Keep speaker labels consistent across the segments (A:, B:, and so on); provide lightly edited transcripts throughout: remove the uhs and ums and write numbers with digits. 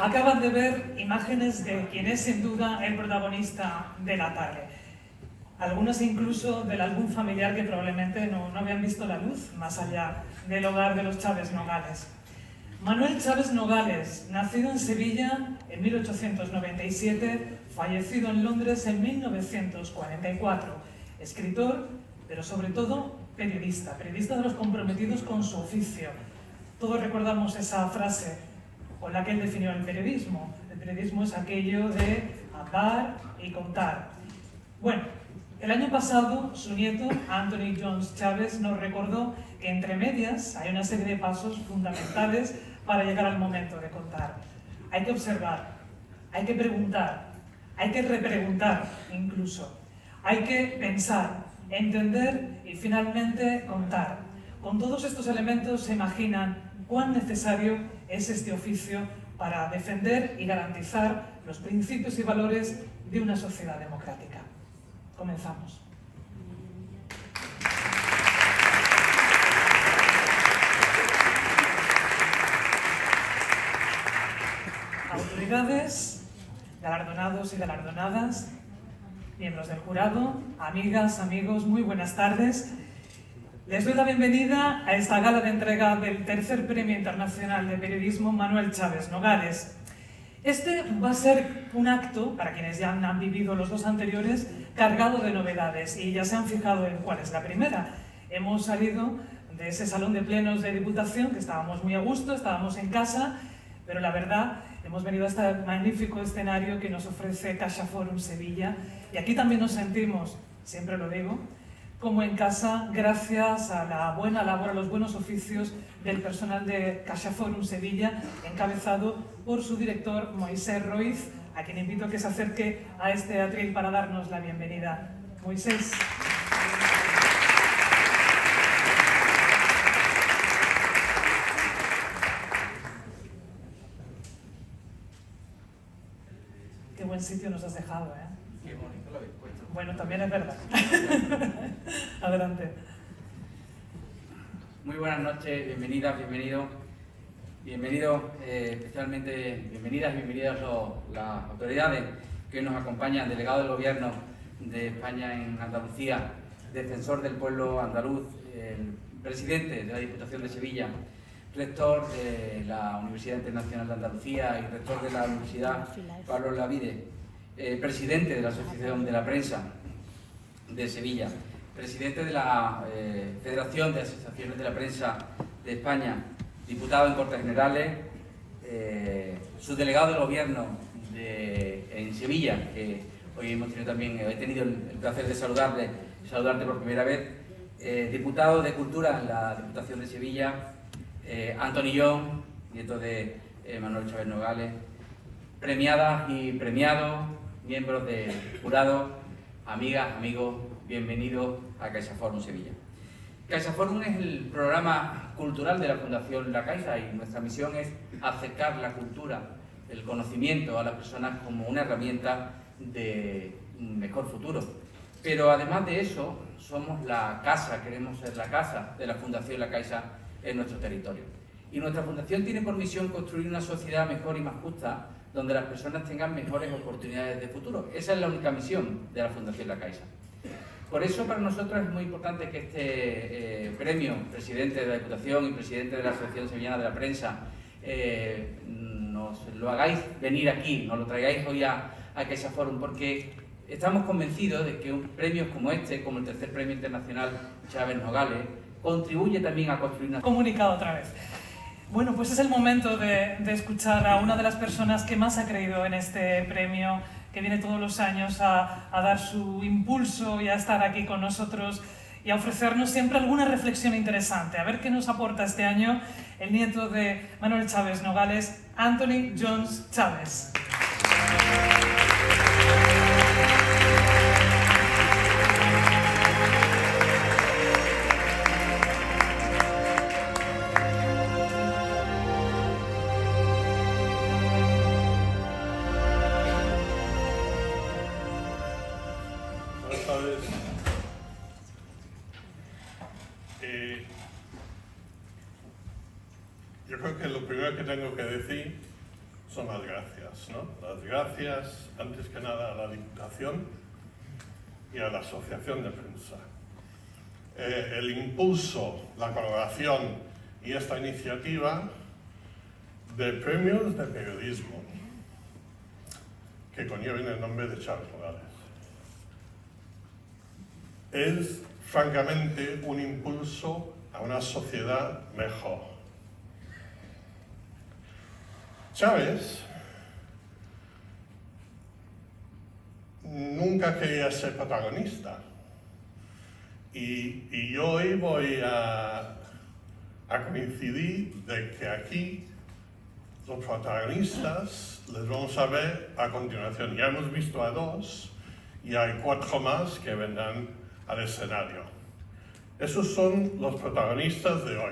A: Acaban de ver imágenes de quien es sin duda el protagonista de la tarde. Algunos incluso del álbum familiar que probablemente no habían visto la luz más allá del hogar de los Chávez Nogales. Manuel Chávez Nogales, nacido en Sevilla en 1897, fallecido en Londres en 1944, escritor, pero sobre todo periodista de los comprometidos con su oficio. Todos recordamos esa frase con la que él definió el periodismo. El periodismo es aquello de hablar y contar. Bueno, el año pasado su nieto, Anthony Jones Chávez, nos recordó que entre medias hay una serie de pasos fundamentales para llegar al momento de contar. Hay que observar, hay que preguntar, hay que repreguntar incluso. Hay que pensar, entender y finalmente contar. Con todos estos elementos se imaginan cuán necesario es este oficio para defender y garantizar los principios y valores de una sociedad democrática. Comenzamos. Autoridades, galardonados y galardonadas, miembros del jurado, amigas, amigos, muy buenas tardes. Les doy la bienvenida a esta gala de entrega del tercer Premio Internacional de Periodismo Manuel Chávez Nogales. Este va a ser un acto, para quienes ya han vivido los dos anteriores, cargado de novedades y ya se han fijado en cuál es la primera. Hemos salido de ese salón de plenos de Diputación, que estábamos muy a gusto, estábamos en casa, pero la verdad, hemos venido a este magnífico escenario que nos ofrece CaixaForum Sevilla y aquí también nos sentimos, siempre lo digo, como en casa, gracias a la buena labor, a los buenos oficios del personal de CaixaForum Sevilla, encabezado por su director Moisés Roiz, a quien invito a que se acerque a este atril para darnos la bienvenida. Moisés. Qué buen sitio nos has dejado, ¿eh?
B: Qué bonito lo habéis puesto.
A: Bueno, también es verdad. Adelante.
B: Muy buenas noches, bienvenidas, bienvenidos, especialmente bienvenidas y bienvenidos las autoridades que hoy nos acompañan, delegado del Gobierno de España en Andalucía, defensor del pueblo andaluz, el presidente de la Diputación de Sevilla, rector de la Universidad Internacional de Andalucía y rector de la Universidad Pablo Olavide, presidente de la Asociación de la Prensa de Sevilla, presidente de la Federación de Asociaciones de la Prensa de España, diputado en Cortes Generales, subdelegado del Gobierno en Sevilla, que Hoy he tenido el placer de saludarte por primera vez. Diputado de Cultura en la Diputación de Sevilla, Antoni John, nieto de Manuel Chávez Nogales, premiadas y premiados, miembros del jurado, amigas, amigos, bienvenidos a CaixaForum Sevilla. CaixaForum es el programa cultural de la Fundación La Caixa y nuestra misión es acercar la cultura, el conocimiento a las personas como una herramienta de un mejor futuro. Pero además de eso, somos la casa, queremos ser la casa de la Fundación La Caixa en nuestro territorio. Y nuestra fundación tiene por misión construir una sociedad mejor y más justa, donde las personas tengan mejores oportunidades de futuro. Esa es la única misión de la Fundación La Caixa. Por eso para nosotros es muy importante que este premio, presidente de la Diputación y presidente de la Asociación Sevillana de la Prensa, nos lo hagáis venir aquí, nos lo traigáis hoy a CaixaForum, porque estamos convencidos de que premios como este, como el tercer premio internacional Chávez Nogales, contribuye también a construir una...
A: Comunicado otra vez. Bueno, pues es el momento de escuchar a una de las personas que más ha creído en este premio, que viene todos los años a dar su impulso y a estar aquí con nosotros y a ofrecernos siempre alguna reflexión interesante. A ver qué nos aporta este año el nieto de Manuel Chávez Nogales, Antoni Jones Chávez.
C: Yo creo que lo primero que tengo que decir son las gracias, ¿no? Las gracias, antes que nada, a la Diputación y a la Asociación de Prensa. El impulso, la colaboración y esta iniciativa de premios de periodismo que conlleven el nombre de Chávez Nogales. Es, francamente, un impulso a una sociedad mejor. Chávez nunca quería ser protagonista y yo hoy voy a coincidir de que aquí los protagonistas les vamos a ver a continuación. Ya hemos visto a 2 y hay 4 más que vendrán al escenario. Esos son los protagonistas de hoy.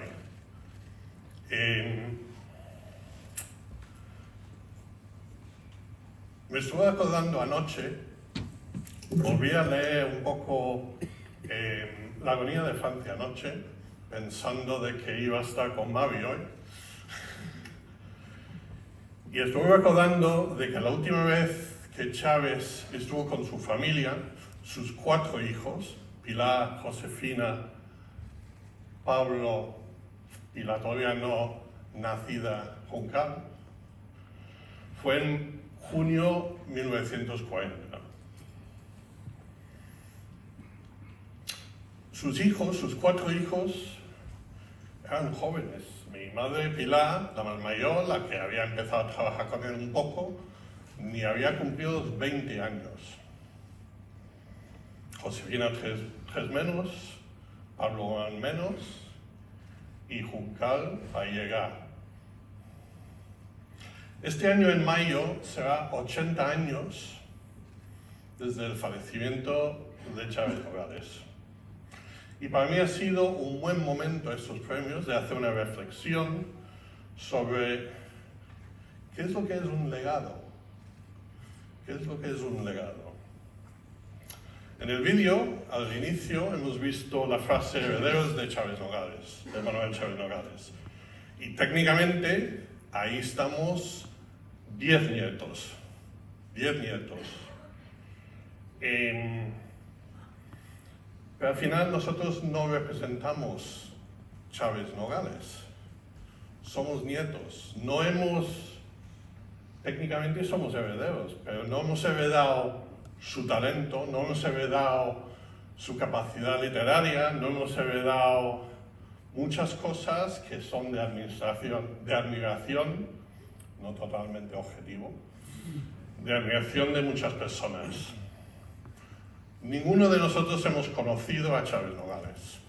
C: Me estuve acordando anoche, volví a leer un poco La agonía de Francia anoche, pensando de que iba a estar con Mavi hoy. Y estuve recordando de que la última vez que Chávez estuvo con su familia, sus 4 hijos, Pilar, Josefina, Pablo y la todavía no nacida Juncal, fue en junio 1940. Sus 4 hijos, eran jóvenes. Mi madre Pilar, la más mayor, la que había empezado a trabajar con él un poco, ni había cumplido los 20 años. Josefina 3 menos, Pablo menos y Juncal a llegar. Este año en mayo será 80 años desde el fallecimiento de Chávez Nogales. Y para mí ha sido un buen momento estos premios de hacer una reflexión sobre qué es lo que es un legado. ¿Qué es lo que es un legado? En el vídeo, al inicio, hemos visto la frase herederos de Chávez Nogales, de Manuel Chávez Nogales. Y técnicamente, ahí estamos 10 nietos. 10 nietos. Pero al final nosotros no representamos Chávez Nogales. Somos nietos. Técnicamente somos herederos, pero no hemos heredado su talento, no hemos heredado su capacidad literaria, no hemos heredado muchas cosas que son de admiración, no totalmente objetivo, de admiración de muchas personas. ninguno de nosotros hemos conocido a Chávez Nogales.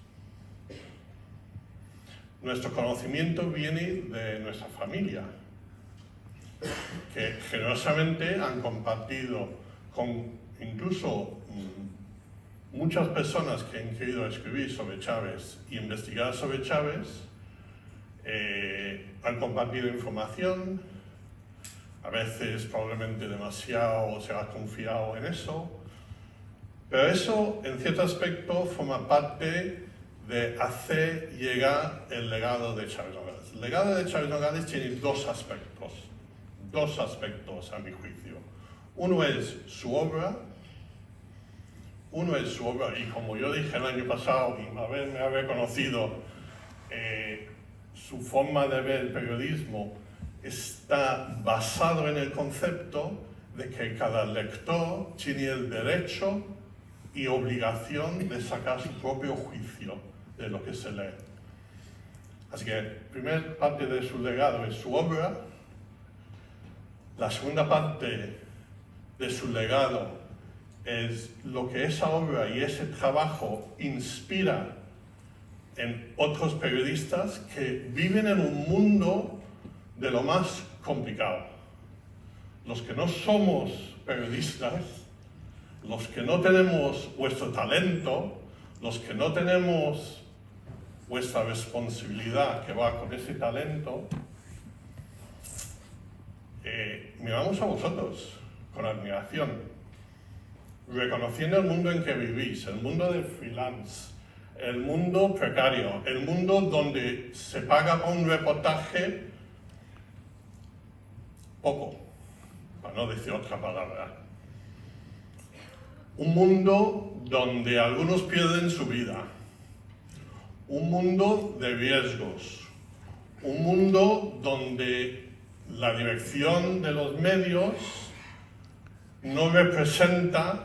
C: Nuestro conocimiento viene de nuestra familia, que generosamente han compartido con incluso muchas personas que han querido escribir sobre Chávez y investigar sobre Chávez, han compartido información, a veces probablemente demasiado se ha confiado en eso, pero eso en cierto aspecto forma parte de hacer llegar el legado de Chávez Nogales. El legado de Chávez Nogales tiene dos aspectos a mi juicio. Uno es su obra, y como yo dije el año pasado, y me ha reconocido, su forma de ver el periodismo está basado en el concepto de que cada lector tiene el derecho y obligación de sacar su propio juicio de lo que se lee. Así que la primera parte de su legado es su obra, la segunda parte de su legado es lo que esa obra y ese trabajo inspira en otros periodistas que viven en un mundo de lo más complicado. Los que no somos periodistas, los que no tenemos vuestro talento, los que no tenemos vuestra responsabilidad que va con ese talento, miramos a vosotros con admiración, reconociendo el mundo en que vivís, el mundo del freelance, el mundo precario, el mundo donde se paga por un reportaje poco, para no decir otra palabra. Un mundo donde algunos pierden su vida, un mundo de riesgos, un mundo donde la dirección de los medios no representa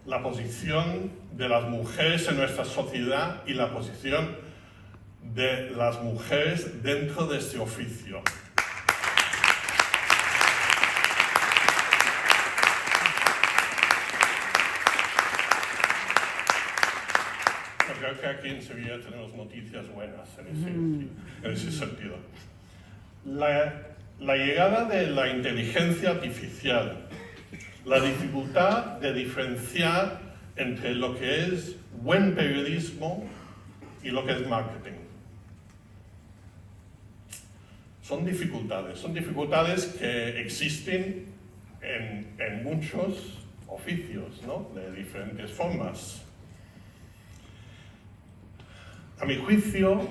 C: la posición de las mujeres en nuestra sociedad y la posición de las mujeres dentro de este oficio. Creo que aquí en Sevilla tenemos noticias buenas en ese sentido. La llegada de la inteligencia artificial, la dificultad de diferenciar entre lo que es buen periodismo y lo que es marketing. Son dificultades que existen en muchos oficios, ¿no? De diferentes formas. A mi juicio,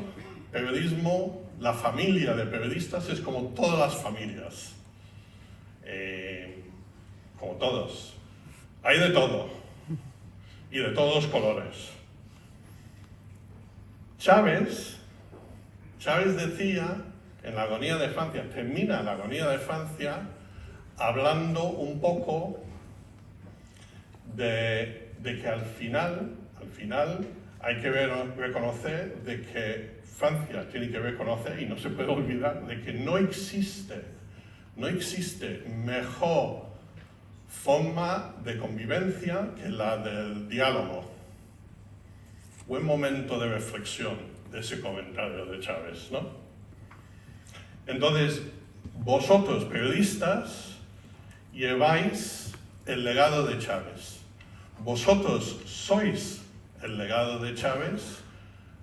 C: periodismo, la familia de periodistas es como todas las familias, como todos. Hay de todo, y de todos los colores. Chávez decía en la agonía de Francia, termina la agonía de Francia hablando un poco de que al final hay que reconocer de que Francia tiene que reconocer, y no se puede olvidar, de que no existe mejor forma de convivencia que la del diálogo. Buen momento de reflexión de ese comentario de Chávez, ¿no? Entonces, vosotros, periodistas, lleváis el legado de Chávez. Vosotros sois el legado de Chávez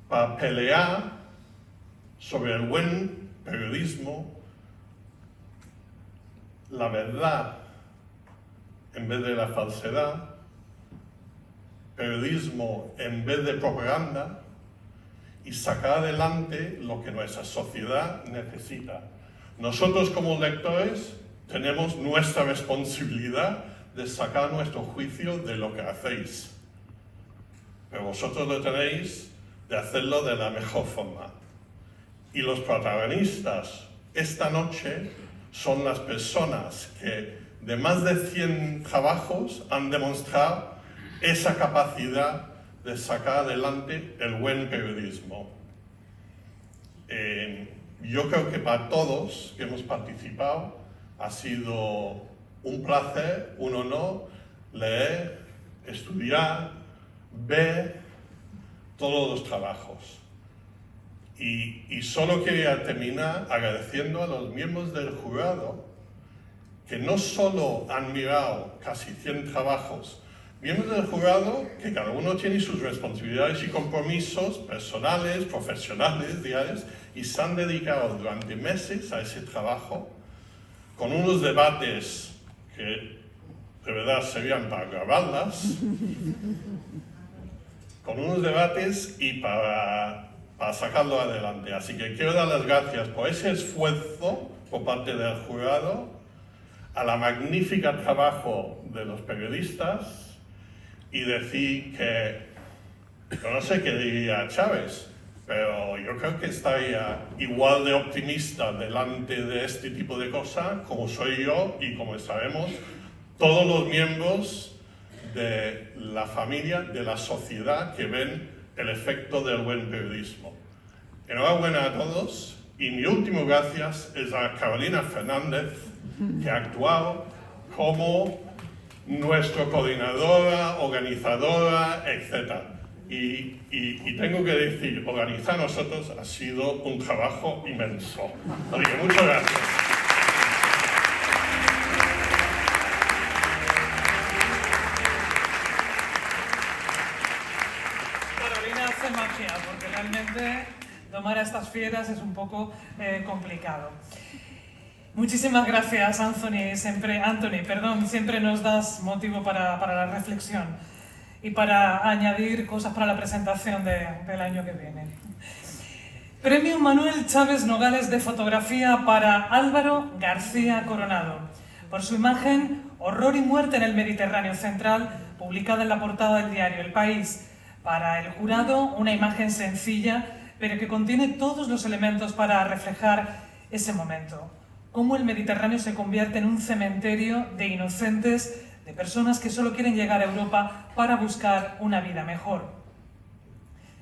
C: para pelear sobre el buen periodismo, la verdad en vez de la falsedad, periodismo en vez de propaganda, y sacar adelante lo que nuestra sociedad necesita. Nosotros como lectores tenemos nuestra responsabilidad de sacar nuestro juicio de lo que hacéis, pero vosotros lo tenéis de hacerlo de la mejor forma. Y los protagonistas esta noche son las personas que de más de 100 trabajos han demostrado esa capacidad de sacar adelante el buen periodismo. Yo creo que para todos que hemos participado ha sido un placer, un honor leer, estudiar, ver todos los trabajos. Y solo quería terminar agradeciendo a los miembros del jurado que no solo han mirado casi 100 trabajos, miembros del jurado que cada uno tiene sus responsabilidades y compromisos personales, profesionales, diarios, y se han dedicado durante meses a ese trabajo con unos debates que de verdad serían para grabarlas, con unos debates y para sacarlo adelante. Así que quiero dar las gracias por ese esfuerzo por parte del jurado, a la magnífica trabajo de los periodistas y decir que, yo no sé qué diría Chávez, pero yo creo que estaría igual de optimista delante de este tipo de cosas como soy yo y como sabemos todos los miembros de la familia, de la sociedad que ven el efecto del buen periodismo. Enhorabuena a todos y mi último gracias es a Carolina Fernández, que ha actuado como nuestra coordinadora, organizadora, etc. Y tengo que decir, organizar nosotros ha sido un trabajo inmenso. Así que muchas gracias.
A: Carolina hace magia, porque realmente domar a estas fieras es un poco complicado. Muchísimas gracias, Anthony. Siempre nos das motivo para la reflexión y para añadir cosas para la presentación del año que viene. Premio Manuel Chávez Nogales de Fotografía para Álvaro García Coronado, por su imagen Horror y muerte en el Mediterráneo Central, publicada en la portada del diario El País. Para el jurado, una imagen sencilla, pero que contiene todos los elementos para reflejar ese momento. Cómo el Mediterráneo se convierte en un cementerio de inocentes, de personas que solo quieren llegar a Europa para buscar una vida mejor.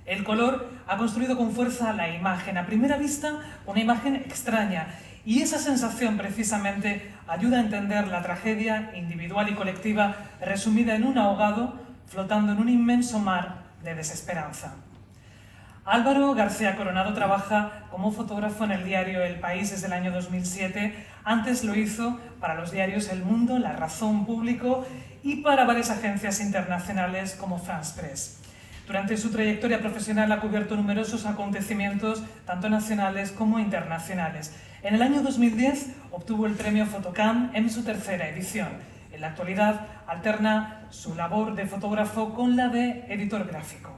A: El color ha construido con fuerza la imagen. A primera vista, una imagen extraña. Y esa sensación, precisamente, ayuda a entender la tragedia individual y colectiva resumida en un ahogado flotando en un inmenso mar de desesperanza. Álvaro García Coronado trabaja como fotógrafo en el diario El País desde el año 2007. Antes lo hizo para los diarios El Mundo, La Razón, Público y para varias agencias internacionales como France Press. Durante su trayectoria profesional ha cubierto numerosos acontecimientos, tanto nacionales como internacionales. En el año 2010 obtuvo el premio Fotocam en su tercera edición. En la actualidad alterna su labor de fotógrafo con la de editor gráfico.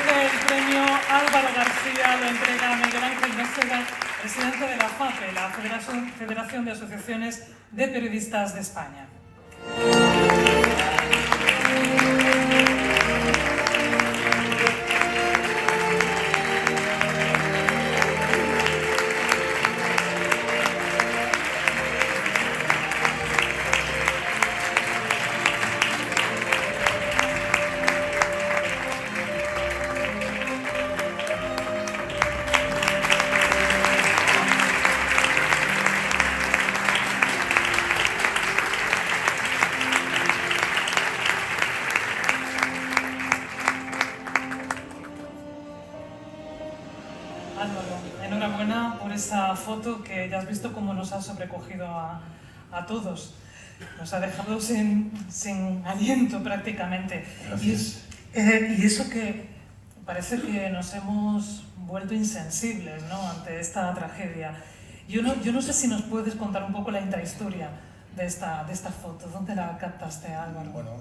A: El premio Álvaro García lo entrega a Miguel Ángel Noceda, presidente de la FAPE, la Federación de Asociaciones de Periodistas de España. foto que ya has visto cómo nos ha sobrecogido a todos. Nos ha dejado sin aliento prácticamente.
D: Gracias.
A: Y eso que parece que nos hemos vuelto insensibles, ¿no?, ante esta tragedia. Yo no sé si nos puedes contar un poco la intrahistoria de esta foto. ¿Dónde la captaste, Álvaro?
D: Bueno,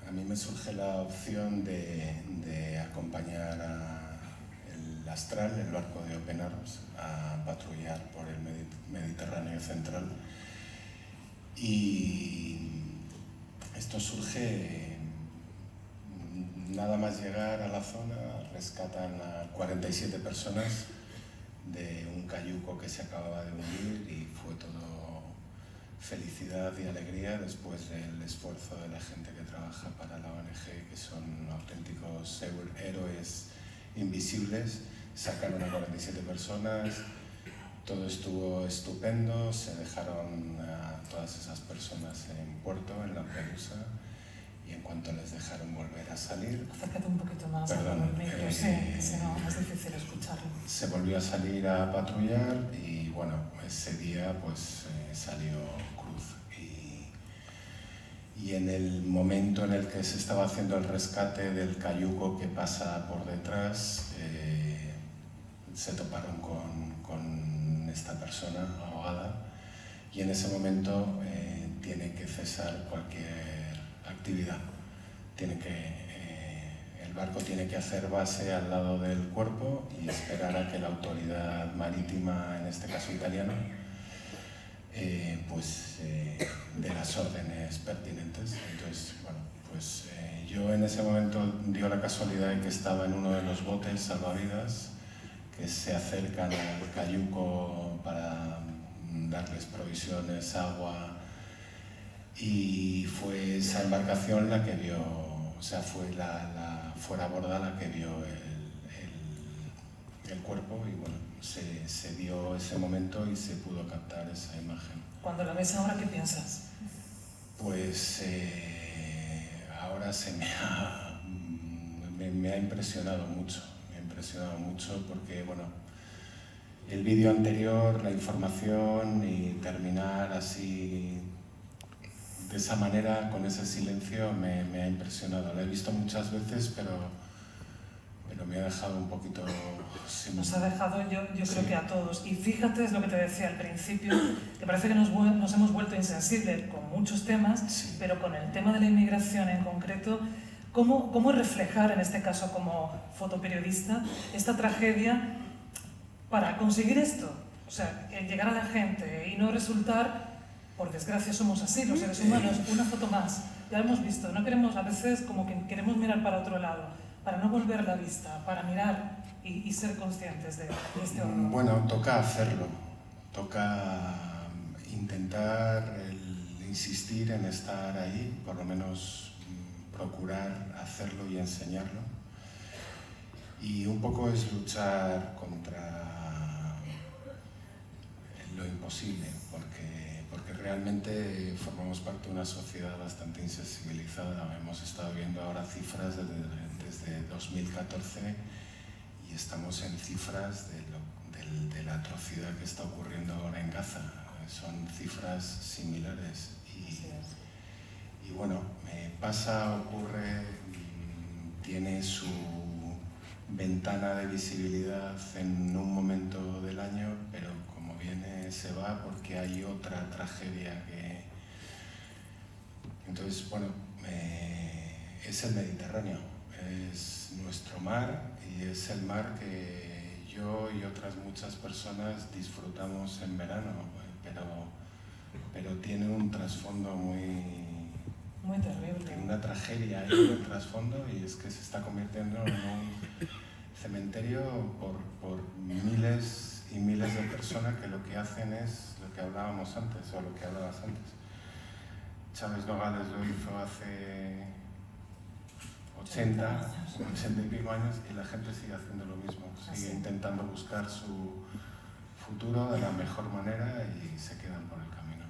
D: a mí me surge la opción de acompañar el Astral, el barco de Open Arms, a patrullar por el Mediterráneo central. Y esto surge nada más llegar a la zona, rescatan a 47 personas de un cayuco que se acababa de hundir y fue todo felicidad y alegría después del esfuerzo de la gente que trabaja para la ONG, que son auténticos héroes invisibles. Sacaron a 47 personas, todo estuvo estupendo, se dejaron a todas esas personas en puerto, en Lampedusa, y en cuanto les dejaron volver a salir...
A: Acércate un poquito más.
D: Perdón,
A: al micro, sí, que si no es difícil escucharlo.
D: Se volvió a salir a patrullar y bueno, ese día pues salió Cruz. Y en el momento en el que se estaba haciendo el rescate del cayuco que pasa por detrás, se toparon con esta persona ahogada y en ese momento tiene que cesar cualquier actividad. El barco tiene que hacer base al lado del cuerpo y esperar a que la autoridad marítima, en este caso italiana, dé las órdenes pertinentes. Entonces, bueno, pues yo en ese momento dio la casualidad de que estaba en uno de los botes salvavidas que se acercan al cayuco para darles provisiones, agua, y fue esa embarcación la que vio, o sea, fue la fuera borda la que vio el cuerpo y bueno, se dio ese momento y se pudo captar esa imagen.
A: Cuando la ves ahora, ¿qué piensas?
D: Pues ahora me ha impresionado mucho. Porque, bueno, el vídeo anterior, la información y terminar así, de esa manera, con ese silencio, me ha impresionado. Lo he visto muchas veces, pero me ha dejado un poquito...
A: Nos ha dejado, yo
D: Sí.
A: creo que a todos. Y fíjate, es lo que te decía al principio, que parece que nos hemos vuelto insensibles con muchos temas,
D: Sí.
A: pero con el tema de la inmigración en concreto, ¿cómo reflejar, en este caso como fotoperiodista, esta tragedia para conseguir esto? O sea, el llegar a la gente y no resultar, por desgracia somos así, los seres humanos, una foto más. Ya lo hemos visto, no queremos, a veces como que queremos mirar para otro lado, para no volver la vista, para mirar y ser conscientes de este horror.
D: Bueno, toca hacerlo, toca intentar insistir en estar ahí, por lo menos procurar hacerlo y enseñarlo. Y un poco es luchar contra lo imposible, porque realmente formamos parte de una sociedad bastante insensibilizada. Hemos estado viendo ahora cifras desde 2014 y estamos en cifras de la atrocidad que está ocurriendo ahora en Gaza. Son cifras similares y bueno, ocurre, tiene su ventana de visibilidad en un momento del año, pero como viene se va porque hay otra tragedia que... Entonces, bueno, es el Mediterráneo, es nuestro mar y es el mar que yo y otras muchas personas disfrutamos en verano, pero tiene un trasfondo muy
A: terrible.
D: una tragedia ahí en el trasfondo y es que se está convirtiendo en un cementerio por miles y miles de personas que lo que hacen es lo que hablábamos antes o lo que hablabas antes. Chávez Nogales lo hizo hace 80 y pico años y la gente sigue haciendo lo mismo, sigue intentando buscar su futuro de la mejor manera y se quedan por el camino.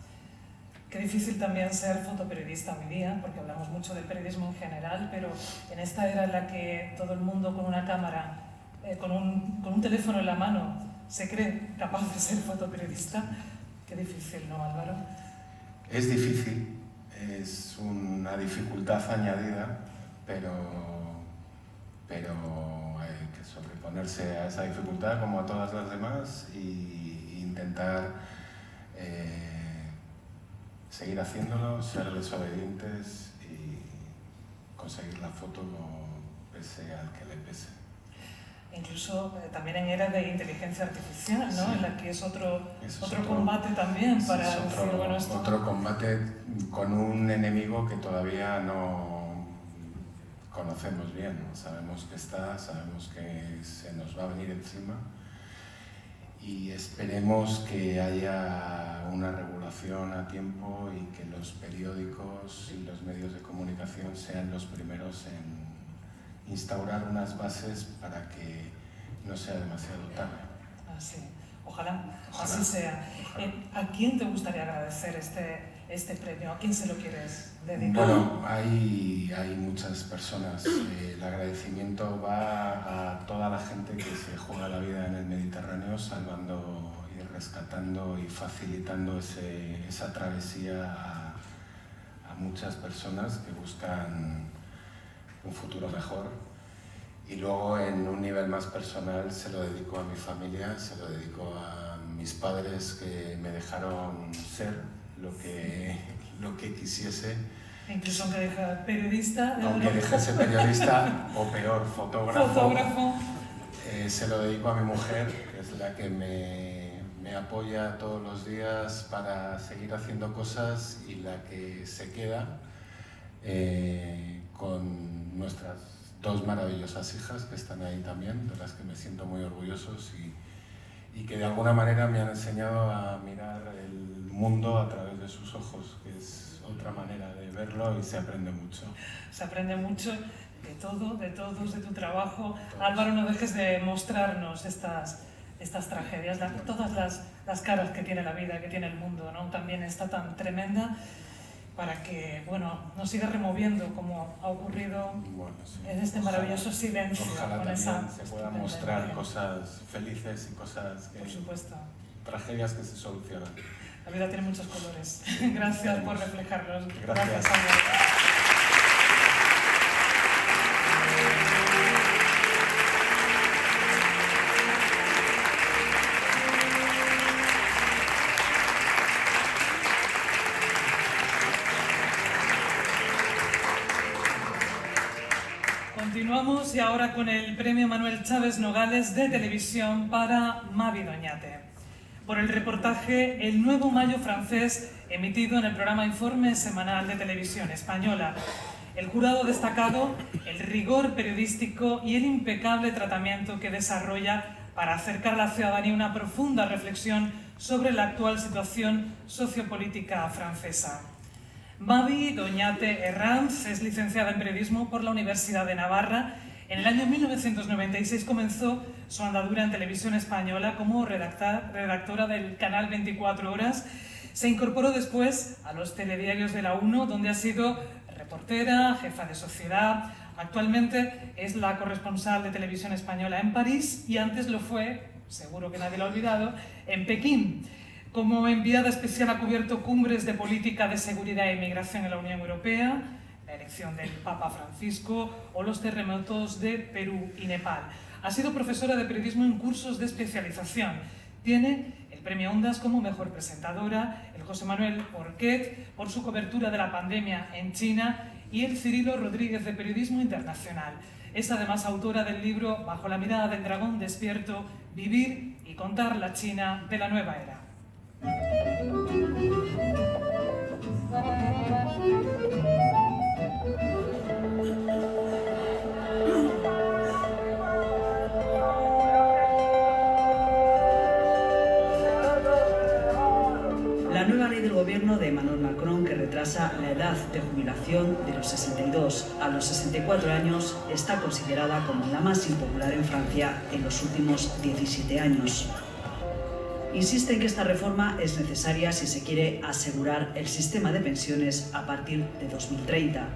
A: Qué difícil también ser fotoperiodista hoy día, porque hablamos mucho del periodismo en general, pero en esta era en la que todo el mundo con una cámara, con un teléfono en la mano, se cree capaz de ser fotoperiodista. Qué difícil, ¿no, Álvaro?
D: Es difícil, es una dificultad añadida, pero hay que sobreponerse a esa dificultad como a todas las demás e intentar seguir haciéndolo, ser desobedientes y conseguir la foto pese al que le pese.
A: Incluso también en era de inteligencia artificial, ¿no?
D: Sí.
A: En la que es otro combate también para decir, bueno, esto...
D: Otro combate con un enemigo que todavía no conocemos bien. Sabemos que está, sabemos que se nos va a venir encima y esperemos que haya una regulación a tiempo y que los periódicos y los medios de comunicación sean los primeros en instaurar unas bases para que no sea demasiado tarde.
A: Así, ojalá así sea. ¿A quién te gustaría agradecer este premio? ¿A quién se lo quieres dedicar?
D: Bueno, hay muchas personas. El agradecimiento va a toda la gente que se juega la vida en el Mediterráneo, salvando y rescatando y facilitando esa travesía a muchas personas que buscan un futuro mejor. Y luego, en un nivel más personal, se lo dedico a mi familia, se lo dedico a mis padres que me dejaron ser lo que quisiese.
A: Incluso aunque dejase periodista.
D: Aunque dejase periodista o peor, fotógrafo. Se lo dedico a mi mujer, que es la que me apoya todos los días para seguir haciendo cosas y la que se queda con nuestras dos maravillosas hijas que están ahí también, de las que me siento muy orgullosos y que de alguna manera me han enseñado a mirar el mundo a través de sus ojos, que es otra manera de verlo y se aprende mucho.
A: Se aprende mucho de todo, de todos, de tu trabajo. Álvaro, no dejes de mostrarnos estas tragedias, todas las caras que tiene la vida, que tiene el mundo, ¿no? También está tan tremenda, para que, bueno, nos siga removiendo como ha ocurrido en este maravilloso silencio.
D: Ojalá
A: con
D: también
A: esa
D: se puedan mostrar cosas felices y cosas que...
A: Por supuesto.
D: Tragedias que se solucionan.
A: La vida tiene muchos colores. Gracias por reflejarlos.
D: Gracias.
A: Álvaro. Continuamos y ahora con el premio Manuel Chávez Nogales de televisión para Mavi Doñate, por el reportaje El Nuevo Mayo francés, emitido en el programa Informe Semanal de Televisión Española. El jurado ha destacado el rigor periodístico y el impecable tratamiento que desarrolla para acercar a la ciudadanía una profunda reflexión sobre la actual situación sociopolítica francesa. Mavi Doñate Herranz es licenciada en periodismo por la Universidad de Navarra. En el año 1996 comenzó su andadura en televisión española como redactora del canal 24 Horas. Se incorporó después a los telediarios de la 1, donde ha sido reportera, jefa de sociedad. Actualmente es la corresponsal de televisión española en París y antes lo fue, seguro que nadie lo ha olvidado, en Pekín. Como enviada especial ha cubierto cumbres de política de seguridad e inmigración en la Unión Europea, la elección del Papa Francisco o los terremotos de Perú y Nepal. Ha sido profesora de periodismo en cursos de especialización. Tiene el Premio Ondas como mejor presentadora, el José Manuel Porquet por su cobertura de la pandemia en China y el Cirilo Rodríguez de Periodismo Internacional. Es además autora del libro Bajo la mirada del dragón despierto, vivir y contar la China de la nueva era.
E: La nueva ley del gobierno de Emmanuel Macron, que retrasa la edad de jubilación de los 62 a los 64 años, está considerada como la más impopular en Francia en los últimos 17 años. Insiste en que esta reforma es necesaria si se quiere asegurar el sistema de pensiones a partir de 2030.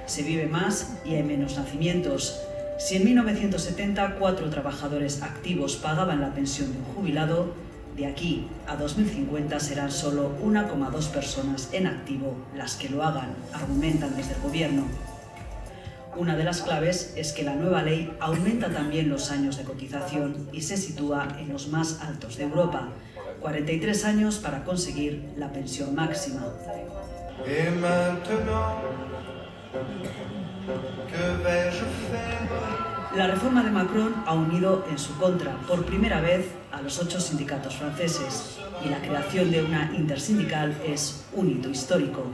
E: Se vive más y hay menos nacimientos. Si en 1970 4 trabajadores activos pagaban la pensión de un jubilado, de aquí a 2050 serán solo 1,2 personas en activo las que lo hagan, argumentan desde el gobierno. Una de las claves es que la nueva ley aumenta también los años de cotización y se sitúa en los más altos de Europa, 43 años para conseguir la pensión máxima.
F: Et maintenant, que vais-je faire?
E: La reforma de Macron ha unido en su contra, por primera vez, a los 8 sindicatos franceses, y la creación de una intersindical es un hito histórico.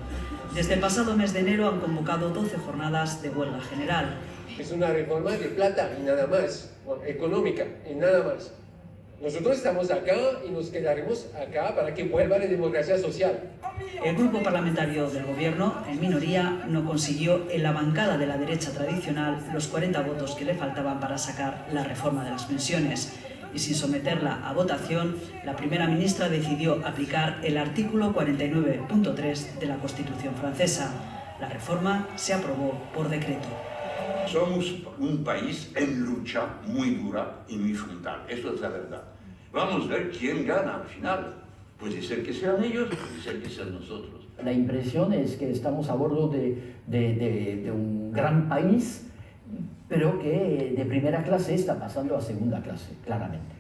E: Desde el pasado mes de enero han convocado 12 jornadas de huelga general.
G: Es una reforma de plata y nada más, económica y nada más. Nosotros estamos acá y nos quedaremos acá para que vuelva la democracia social.
E: El grupo parlamentario del gobierno, en minoría, no consiguió en la bancada de la derecha tradicional los 40 votos que le faltaban para sacar la reforma de las pensiones. Y sin someterla a votación, la primera ministra decidió aplicar el artículo 49.3 de la Constitución francesa. La reforma se aprobó por decreto.
H: Somos un país en lucha muy dura y muy frontal, eso es la verdad. Vamos a ver quién gana al final. Puede ser que sean ellos, puede ser que sean nosotros.
I: La impresión es que estamos a bordo de un gran país, pero que de primera clase está pasando a segunda clase, claramente.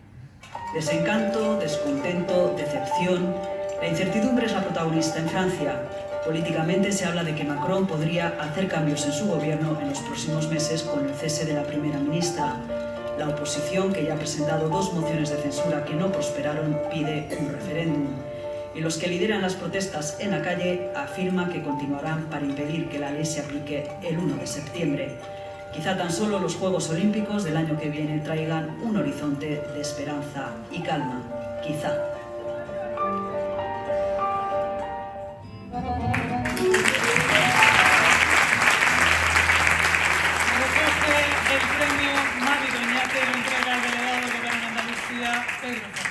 E: Desencanto, descontento, decepción. La incertidumbre es la protagonista en Francia. Políticamente se habla de que Macron podría hacer cambios en su gobierno en los próximos meses con el cese de la primera ministra. La oposición, que ya ha presentado 2 mociones de censura que no prosperaron, pide un referéndum. Y los que lideran las protestas en la calle afirman que continuarán para impedir que la ley se aplique el 1 de septiembre. Quizá tan solo los Juegos Olímpicos del año que viene traigan un horizonte de esperanza y calma. Quizá.
A: El premio Mavi Doñate lo entrega el delegado del Gobierno de Andalucía, Pedro Fernández.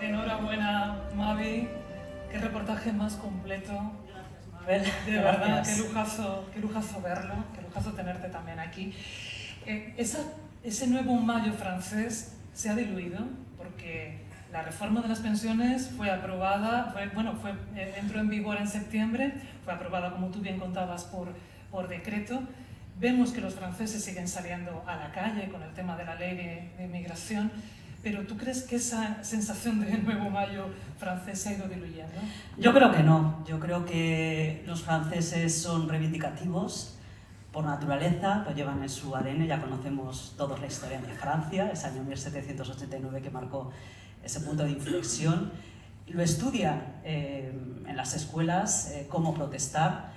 A: Enhorabuena, Mavi. Qué reportaje más completo.
E: Mabel,
A: De verdad,
E: gracias.
A: qué lujazo verlo, qué lujazo tenerte también aquí. Ese nuevo mayo francés se ha diluido porque la reforma de las pensiones fue aprobada, entró en vigor en septiembre, fue aprobada, como tú bien contabas, por decreto. Vemos que los franceses siguen saliendo a la calle con el tema de la ley de inmigración. Pero ¿tú crees que esa sensación de nuevo mayo francés se ha ido diluyendo?
E: Yo creo que no. Yo creo que los franceses son reivindicativos por naturaleza, lo llevan en su ADN. Ya conocemos todos la historia de Francia, ese año 1789 que marcó ese punto de inflexión. Lo estudian en las escuelas, cómo protestar.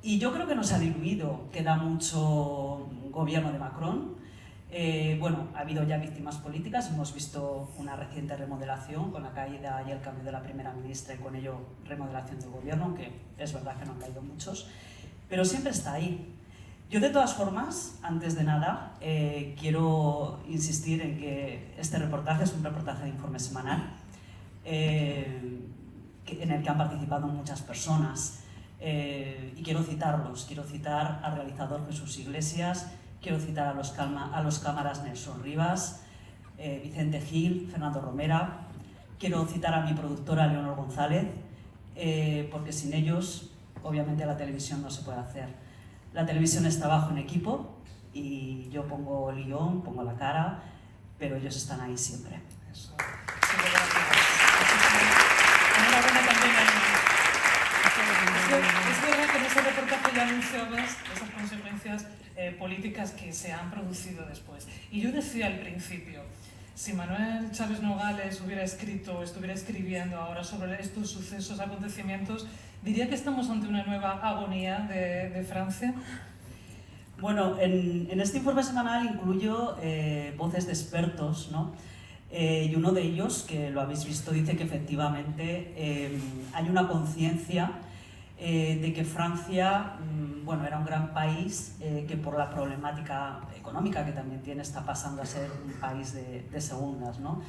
E: Y yo creo que no se ha diluido. Queda mucho gobierno de Macron. Ha habido ya víctimas políticas, hemos visto una reciente remodelación con la caída y el cambio de la primera ministra y con ello remodelación del gobierno, aunque es verdad que no han caído muchos, pero siempre está ahí. Yo de todas formas, antes de nada, quiero insistir en que este reportaje es un reportaje de informe semanal en el que han participado muchas personas y quiero citarlos, quiero citar al realizador Jesús Iglesias, quiero citar a los cámaras Nelson Rivas, Vicente Gil, Fernando Romera. Quiero citar a mi productora Leonor González, porque sin ellos, obviamente, la televisión no se puede hacer. La televisión es trabajo en equipo y yo pongo el guión, pongo la cara, pero ellos están ahí siempre.
A: Eso. Sí, enhorabuena también a ellos. Es verdad que en ese reportaje ya anunciabas esas consecuencias políticas que se han producido después. Y yo decía al principio, si Manuel Chávez Nogales hubiera escrito, estuviera escribiendo ahora sobre estos sucesos, acontecimientos, diría que estamos ante una nueva agonía de Francia.
E: Bueno, en este informe semanal incluyo voces de expertos, ¿no? Y uno de ellos, que lo habéis visto, dice que efectivamente hay una conciencia de que Francia, bueno, era un gran país que por la problemática económica que también tiene está pasando a ser un país de segundas, ¿no?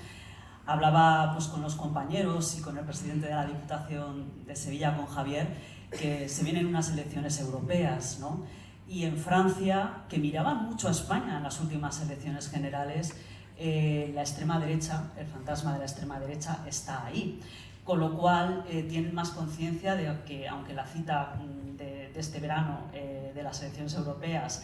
E: Hablaba pues, con los compañeros y con el presidente de la Diputación de Sevilla, con Javier, que se vienen unas elecciones europeas, ¿no? Y en Francia, que miraban mucho a España en las últimas elecciones generales, la extrema derecha, el fantasma de la extrema derecha está ahí. Con lo cual tienen más conciencia de que, aunque la cita de este verano de las elecciones europeas,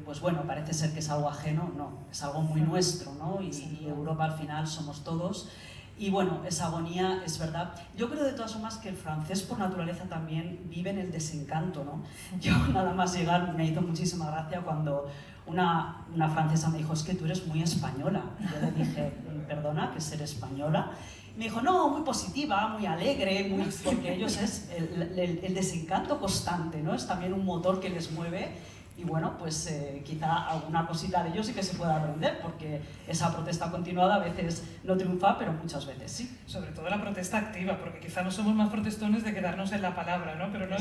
E: pues bueno, parece ser que es algo ajeno, no, es algo muy nuestro, ¿no? Y Europa al final somos todos. Y bueno, esa agonía es verdad. Yo creo de todas formas que el francés por naturaleza también vive en el desencanto, ¿no? Yo nada más llegar me hizo muchísima gracia cuando una francesa me dijo, es que tú eres muy española. Y yo le dije, perdona, ¿qué es ser española? Me dijo, no, muy positiva, muy alegre, porque ellos es el desencanto constante, ¿no? Es también un motor que les mueve. Y bueno, pues quizá alguna cosita de ellos sí que se pueda aprender, porque esa protesta continuada a veces no triunfa, pero muchas veces sí.
A: Sobre todo la protesta activa, porque quizá no somos más protestones de quedarnos en la palabra, ¿no? Pero no,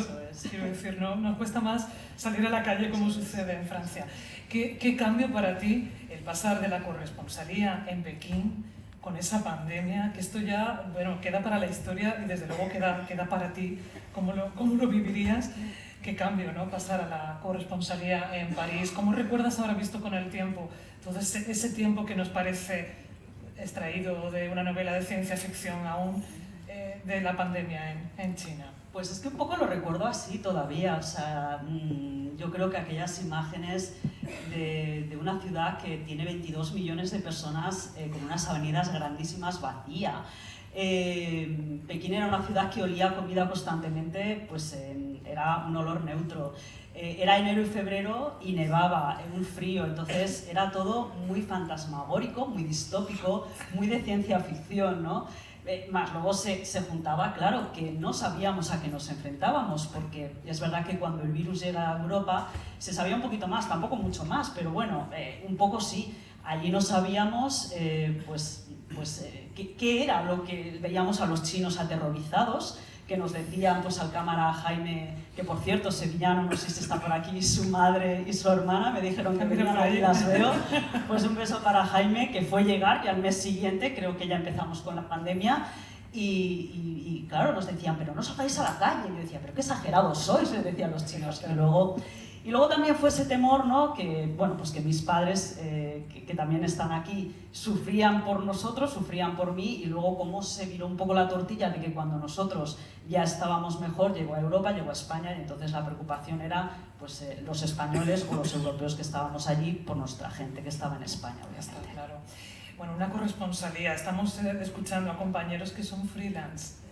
A: quiero decir, no nos cuesta más salir a la calle como sucede en Francia. ¿Qué cambio para ti el pasar de la corresponsalía en Pekín con esa pandemia? Que esto ya, bueno, queda para la historia y desde luego queda para ti. ¿Cómo lo vivirías? Qué cambio, ¿no? Pasar a la corresponsalía en París. ¿Cómo recuerdas ahora, visto con el tiempo, todo ese tiempo que nos parece extraído de una novela de ciencia ficción aún, de la pandemia en China?
E: Pues es que un poco lo recuerdo así todavía. O sea, yo creo que aquellas imágenes de una ciudad que tiene 22 millones de personas con unas avenidas grandísimas vacías. Pekín era una ciudad que olía a comida constantemente, pues era un olor neutro. Era enero y febrero y nevaba, en un frío, entonces era todo muy fantasmagórico, muy distópico, muy de ciencia ficción, ¿no? Más luego se juntaba, claro, que no sabíamos a qué nos enfrentábamos, porque es verdad que cuando el virus llega a Europa se sabía un poquito más, tampoco mucho más, pero bueno, un poco sí. Allí no sabíamos qué era lo que veíamos a los chinos aterrorizados, que nos decían pues al cámara Jaime, que por cierto, sevillano, no sé si está por aquí, su madre y su hermana, me dijeron que venían ahí, las veo, pues un beso para Jaime, que fue llegar y al mes siguiente, creo que ya empezamos con la pandemia, y claro, nos decían, pero no salgáis a la calle, y yo decía, pero qué exagerados sois, les decían los chinos, y luego también fue ese temor, ¿no? Que, bueno, pues que mis padres, que también están aquí, sufrían por nosotros, sufrían por mí, y luego cómo se viró un poco la tortilla de que cuando nosotros ya estábamos mejor, llegó a Europa, llegó a España, y entonces la preocupación era pues, los españoles o los europeos que estábamos allí por nuestra gente que estaba en España, obviamente.
A: Claro. Bueno, una corresponsalía. Estamos escuchando a compañeros que son freelance.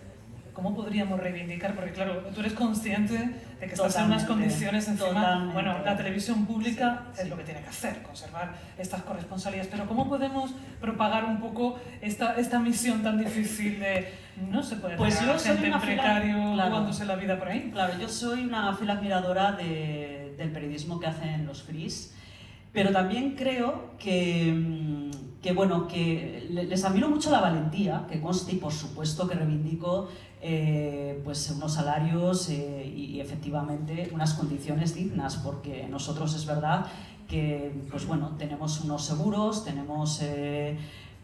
A: ¿Cómo podríamos reivindicar? Porque claro, tú eres consciente de que estás en unas condiciones encima... Bueno, la televisión pública es lo que tiene que hacer, conservar estas corresponsalías, pero ¿cómo podemos propagar un poco esta misión tan difícil de... No se puede tener a gente en precario jugándose la vida por ahí?
E: Claro, yo soy una fiel admiradora del periodismo que hacen los fris, pero también creo que les admiro mucho la valentía, que conste, y por supuesto que reivindico pues unos salarios y efectivamente unas condiciones dignas, porque nosotros es verdad que pues bueno, tenemos unos seguros, tenemos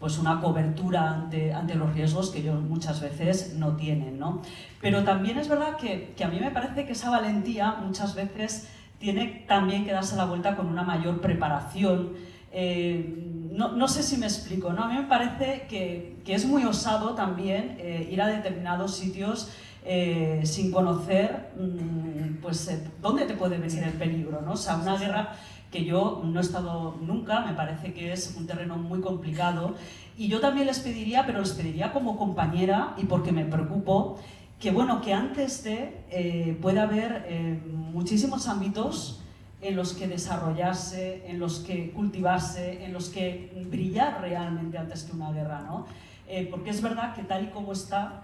E: pues una cobertura ante los riesgos que ellos muchas veces no tienen, ¿no? Pero también es verdad que a mí me parece que esa valentía muchas veces tiene también que darse la vuelta con una mayor preparación. No sé si me explico, ¿no? A mí me parece que es muy osado también ir a determinados sitios sin conocer dónde te puede venir el peligro, ¿no? O sea, una guerra que yo no he estado nunca, me parece que es un terreno muy complicado, y yo también les pediría, pero les pediría como compañera y porque me preocupo, bueno, que antes de puede haber muchísimos ámbitos en los que desarrollarse, en los que cultivarse, en los que brillar realmente antes que una guerra, ¿no? Porque es verdad que tal y como está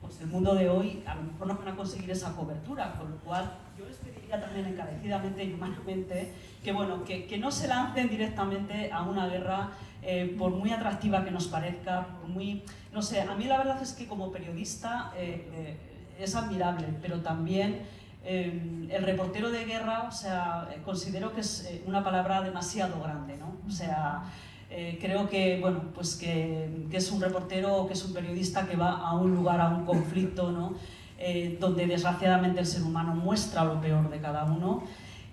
E: pues el mundo de hoy, a lo mejor no van a conseguir esa cobertura, con lo cual yo les pediría también encarecidamente y humanamente que, bueno, que no se lancen directamente a una guerra por muy atractiva que nos parezca, por muy... No sé, a mí la verdad es que como periodista es admirable, pero también el reportero de guerra, o sea, considero que es una palabra demasiado grande, ¿no? O sea, creo que, bueno, pues que es un reportero o que es un periodista que va a un lugar, a un conflicto, ¿no? Donde desgraciadamente el ser humano muestra lo peor de cada uno,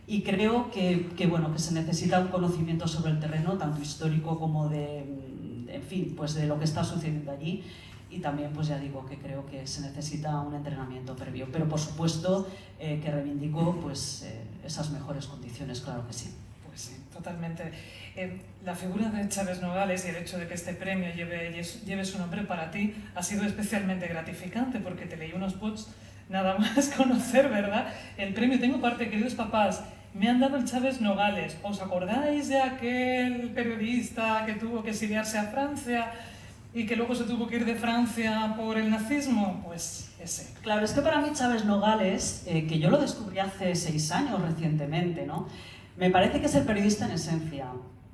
E: y creo que bueno, que se necesita un conocimiento sobre el terreno, tanto histórico como en fin, pues de lo que está sucediendo allí. Y también, pues ya digo, que creo que se necesita un entrenamiento previo, pero por supuesto que reivindico pues esas mejores condiciones, claro que sí.
A: Pues sí, totalmente. La figura de Chávez Nogales y el hecho de que este premio lleve su nombre para ti ha sido especialmente gratificante, porque te leí unos posts nada más conocer, ¿verdad? El premio. Tengo parte, queridos papás, me han dado el Chávez Nogales. ¿Os acordáis de aquel periodista que tuvo que exiliarse a Francia y que luego se tuvo que ir de Francia por el nazismo? Pues ese.
E: Claro, es que para mí Chávez Nogales, que yo lo descubrí hace 6 años recientemente, ¿no? Me parece que es el periodista en esencia.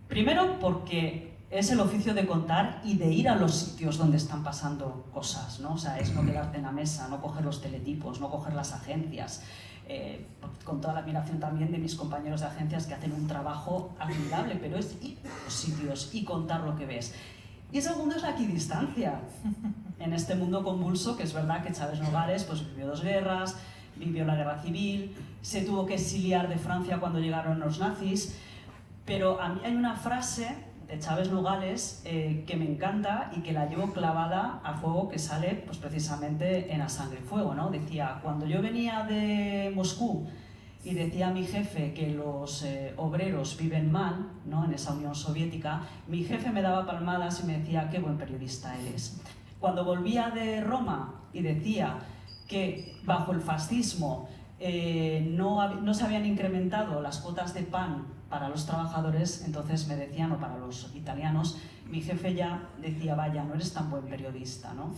E: Primero porque es el oficio de contar y de ir a los sitios donde están pasando cosas, ¿no? O sea, es no quedarte en la mesa, no coger los teletipos, no coger las agencias. Con toda la admiración también de mis compañeros de agencias que hacen un trabajo admirable, pero es ir a los sitios y contar lo que ves. Y segundo es la equidistancia. En este mundo convulso, que es verdad que Chávez Nogales pues, vivió 2 guerras, vivió la guerra civil, se tuvo que exiliar de Francia cuando llegaron los nazis, pero a mí hay una frase de Chávez Nogales que me encanta y que la llevo clavada a fuego, que sale pues, precisamente en A Sangre y Fuego, ¿no? Decía, cuando yo venía de Moscú y decía a mi jefe que los obreros viven mal, ¿no? En esa Unión Soviética, mi jefe me daba palmadas y me decía, qué buen periodista eres. Cuando volvía de Roma y decía que bajo el fascismo no se habían incrementado las cuotas de pan para los trabajadores, entonces me decían, o para los italianos, mi jefe ya decía, vaya, no eres tan buen periodista, ¿no?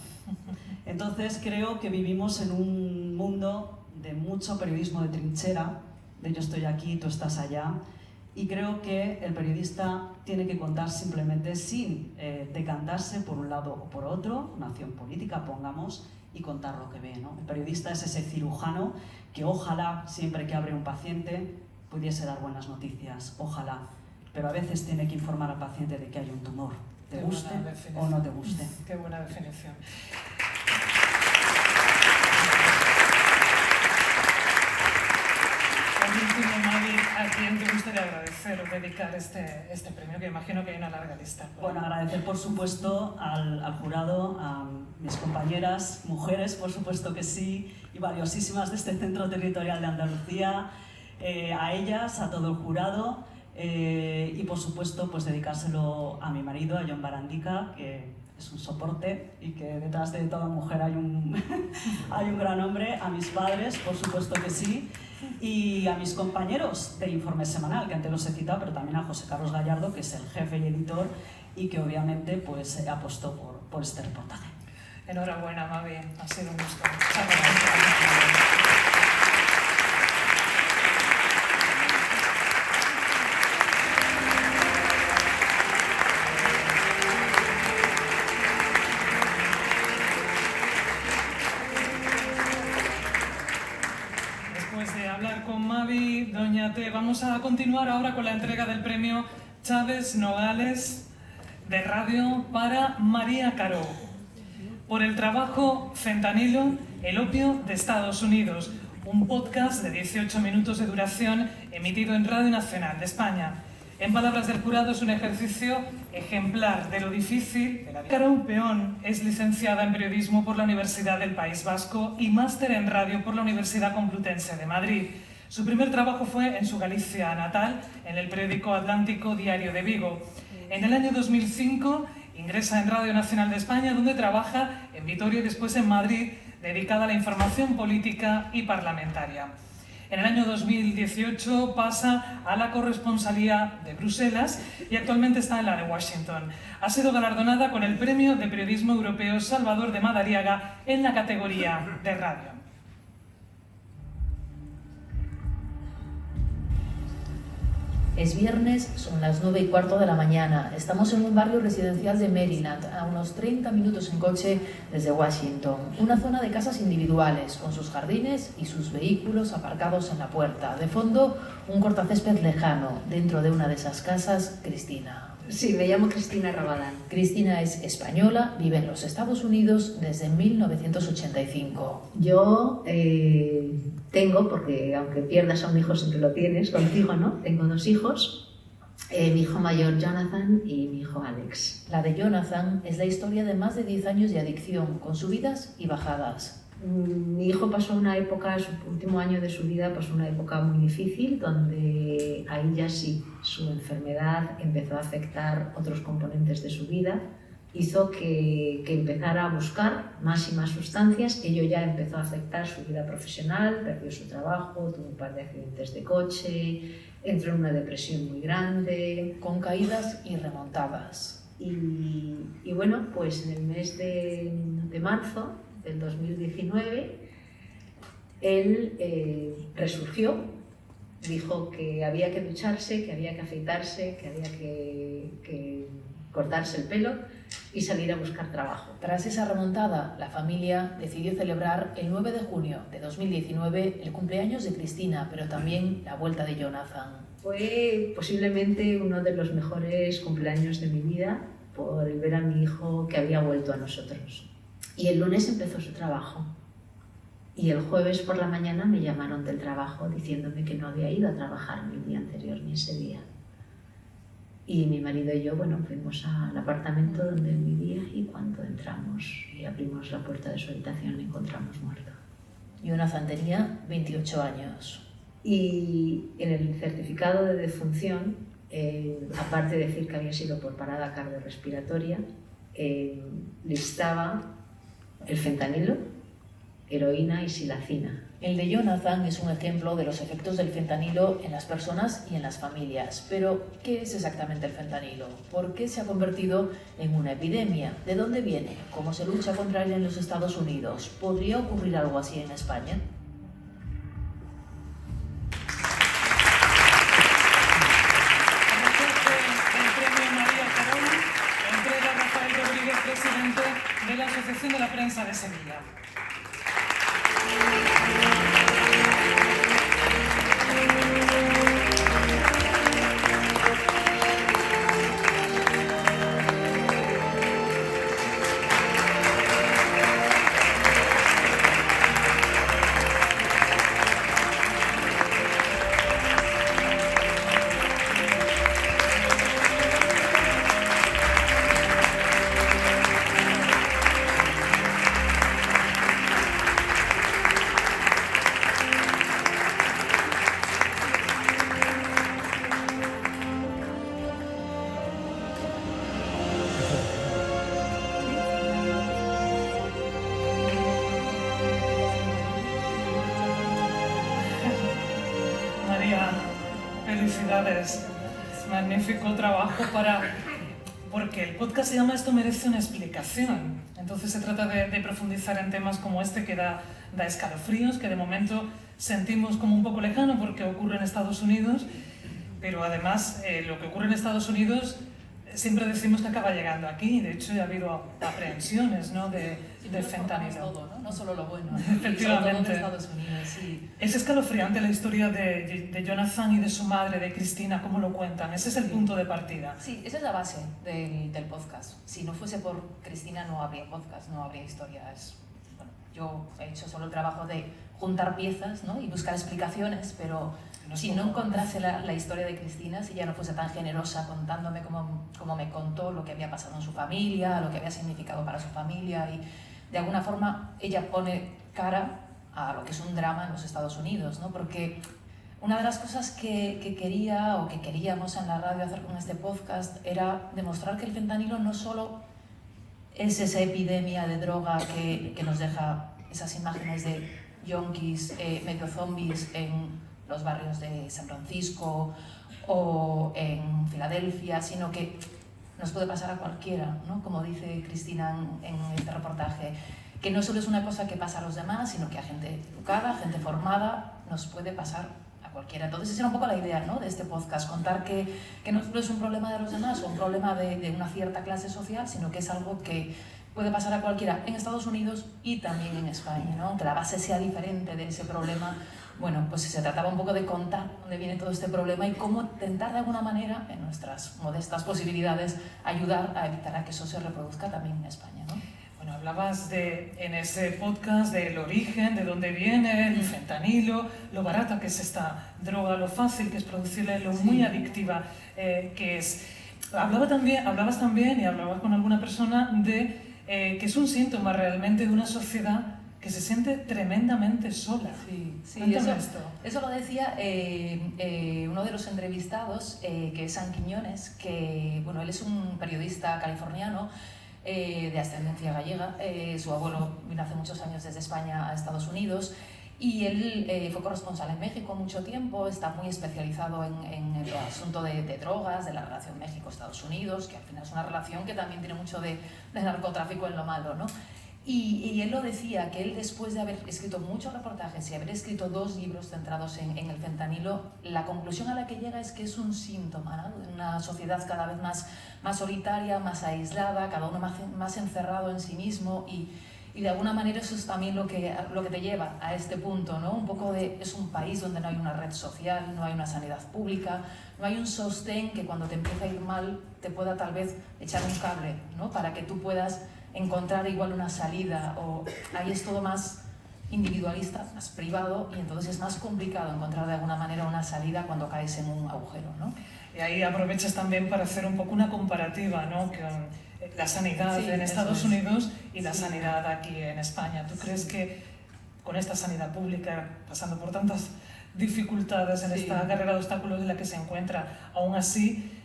E: Entonces creo que vivimos en un mundo de mucho periodismo de trinchera, de yo estoy aquí, tú estás allá, y creo que el periodista tiene que contar simplemente sin decantarse por un lado o por otro, una acción política, pongamos, y contar lo que ve, ¿no? El periodista es ese cirujano que ojalá, siempre que abre un paciente, pudiese dar buenas noticias, ojalá, pero a veces tiene que informar al paciente de que hay un tumor, te guste o no te guste.
A: Qué buena definición. Por último, Mavi, ¿a quién te gustaría agradecer o dedicar este premio? Que imagino que hay una larga lista.
E: Bueno, agradecer por supuesto al jurado, a mis compañeras, mujeres, por supuesto que sí, y valiosísimas de este Centro Territorial de Andalucía, a ellas, a todo el jurado, y por supuesto pues dedicárselo a mi marido, a John Barandica, que es un soporte y que detrás de toda mujer hay un gran hombre, a mis padres, por supuesto que sí, y a mis compañeros de Informe Semanal, que antes los he citado, pero también a José Carlos Gallardo, que es el jefe y editor, y que obviamente pues apostó por este reportaje.
A: Enhorabuena, Mavi, ha sido un gusto. Después de hablar con Mavi, doña T, vamos a continuar ahora con la entrega del premio Chávez Nogales de Radio para María Caro, por el trabajo Fentanilo, el opio de Estados Unidos, un podcast de 18 minutos de duración emitido en Radio Nacional de España. En palabras del jurado, es un ejercicio ejemplar de lo difícil de la vida. Caro Peón es licenciada en Periodismo por la Universidad del País Vasco y máster en Radio por la Universidad Complutense de Madrid. Su primer trabajo fue en su Galicia natal, en el periódico Atlántico Diario de Vigo. En el año 2005 Ingresa en Radio Nacional de España, donde trabaja en Vitoria y después en Madrid, dedicada a la información política y parlamentaria. En el año 2018 pasa a la corresponsalía de Bruselas y actualmente está en la de Washington. Ha sido galardonada con el Premio de Periodismo Europeo Salvador de Madariaga en la categoría de radio.
J: Es viernes, son las 9:15 de la mañana. Estamos en un barrio residencial de Maryland, a unos 30 minutos en coche desde Washington. Una zona de casas individuales, con sus jardines y sus vehículos aparcados en la puerta. De fondo, un cortacésped lejano. Dentro de una de esas casas, Cristina.
K: Sí, me llamo Cristina Rabadán.
J: Cristina es española, vive en los Estados Unidos desde 1985.
K: Yo tengo, porque aunque pierdas a un hijo siempre lo tienes contigo, ¿no? Tengo 2 hijos, mi hijo mayor Jonathan y mi hijo Alex.
J: La de Jonathan es la historia de más de 10 años de adicción, con subidas y bajadas.
K: Mi hijo pasó una época, su último año de su vida, pasó una época muy difícil, donde ahí ya sí, su enfermedad empezó a afectar otros componentes de su vida, hizo que empezara a buscar más y más sustancias. Ello ya empezó a afectar su vida profesional, perdió su trabajo, tuvo un par de accidentes de coche, entró en una depresión muy grande.
J: Con caídas y remontadas.
K: Y bueno, pues en el mes de marzo del 2019, él resurgió, dijo que había que ducharse, que había que afeitarse, que había que cortarse el pelo y salir a buscar trabajo.
J: Tras esa remontada, la familia decidió celebrar el 9 de junio de 2019 el cumpleaños de Cristina, pero también la vuelta de Jonathan.
K: Fue posiblemente uno de los mejores cumpleaños de mi vida por el ver a mi hijo que había vuelto a nosotros. Y el lunes empezó su trabajo. Y el jueves por la mañana me llamaron del trabajo diciéndome que no había ido a trabajar ni el día anterior ni ese día. Y mi marido y yo, bueno, fuimos al apartamento donde él vivía y cuando entramos y abrimos la puerta de su habitación le encontramos muerto.
J: Jonathan tenía 28 años.
K: Y en el certificado de defunción, aparte de decir que había sido por parada cardiorrespiratoria, listaba el fentanilo, heroína y silacina.
J: El de Jonathan es un ejemplo de los efectos del fentanilo en las personas y en las familias. Pero, ¿qué es exactamente el fentanilo? ¿Por qué se ha convertido en una epidemia? ¿De dónde viene? ¿Cómo se lucha contra él en los Estados Unidos? ¿Podría ocurrir algo así en España?
A: Presidente de la Asociación de la Prensa de Sevilla. Felicidades, magnífico trabajo porque el podcast se llama Esto merece una explicación. Entonces se trata de profundizar en temas como este que da escalofríos, que de momento sentimos como un poco lejano porque ocurre en Estados Unidos, pero además lo que ocurre en Estados Unidos siempre decimos que acaba llegando aquí. De hecho ya ha habido aprehensiones, ¿no? de fentanilo.
J: Todo, ¿no? Solo lo bueno.
A: Efectivamente.
J: En Estados Unidos, sí.
A: Es escalofriante la historia de Jonathan y de su madre, de Cristina, cómo lo cuentan. Ese es el punto de partida.
J: Sí, esa es la base del podcast. Si no fuese por Cristina no habría podcast, no habría historias. Bueno, yo he hecho solo el trabajo de juntar piezas, ¿no? Y buscar explicaciones, pero si no encontrase la historia de Cristina, si ella no fuese tan generosa contándome cómo me contó lo que había pasado en su familia, lo que había significado para su familia, y de alguna forma ella pone cara a lo que es un drama en los Estados Unidos, ¿no? Porque una de las cosas que queríamos en la radio hacer con este podcast era demostrar que el fentanilo no solo es esa epidemia de droga que nos deja esas imágenes de yonkis, medio zombies en los barrios de San Francisco o en Filadelfia, sino que nos puede pasar a cualquiera, ¿no? Como dice Cristina en este reportaje, que no solo es una cosa que pasa a los demás, sino que a gente educada, gente formada, nos puede pasar a cualquiera. Entonces esa era un poco la idea, ¿no?, de este podcast, contar que no solo es un problema de los demás o un problema de una cierta clase social, sino que es algo que puede pasar a cualquiera en Estados Unidos y también en España, ¿no? Aunque la base sea diferente de ese problema. Bueno, pues se trataba un poco de contar dónde viene todo este problema y cómo intentar de alguna manera, en nuestras modestas posibilidades, ayudar a evitar a que eso se reproduzca también en España, ¿no?
A: Bueno, hablabas en ese podcast del origen, de dónde viene el fentanilo, lo barata que es esta droga, lo fácil que es producirla, lo muy adictiva que es. Hablabas también y hablabas con alguna persona de que es un síntoma realmente de una sociedad que se siente tremendamente sola.
J: Sí, eso lo decía uno de los entrevistados, que es San Quiñones, que bueno, él es un periodista californiano de ascendencia gallega. Su abuelo vino hace muchos años desde España a Estados Unidos y él fue corresponsal en México mucho tiempo, está muy especializado en el asunto de drogas, de la relación México-Estados Unidos, que al final es una relación que también tiene mucho de narcotráfico en lo malo, ¿no? Y él lo decía, que él, después de haber escrito muchos reportajes y haber escrito 2 libros centrados en el fentanilo, la conclusión a la que llega es que es un síntoma, ¿no?, de una sociedad cada vez más solitaria, más aislada, cada uno más encerrado en sí mismo y de alguna manera eso es también lo que te lleva a este punto, ¿no? Un poco es un país donde no hay una red social, no hay una sanidad pública, no hay un sostén que cuando te empieza a ir mal te pueda tal vez echar un cable, ¿no?, para que tú puedas encontrar igual una salida, o ahí es todo más individualista, más privado, y entonces es más complicado encontrar de alguna manera una salida cuando caes en un agujero, ¿no?
A: Y ahí aprovechas también para hacer un poco una comparativa, ¿no?, con la sanidad en Estados Unidos y la sanidad aquí en España. ¿Tú crees que con esta sanidad pública, pasando por tantas dificultades en esta carrera de obstáculos en la que se encuentra, aún así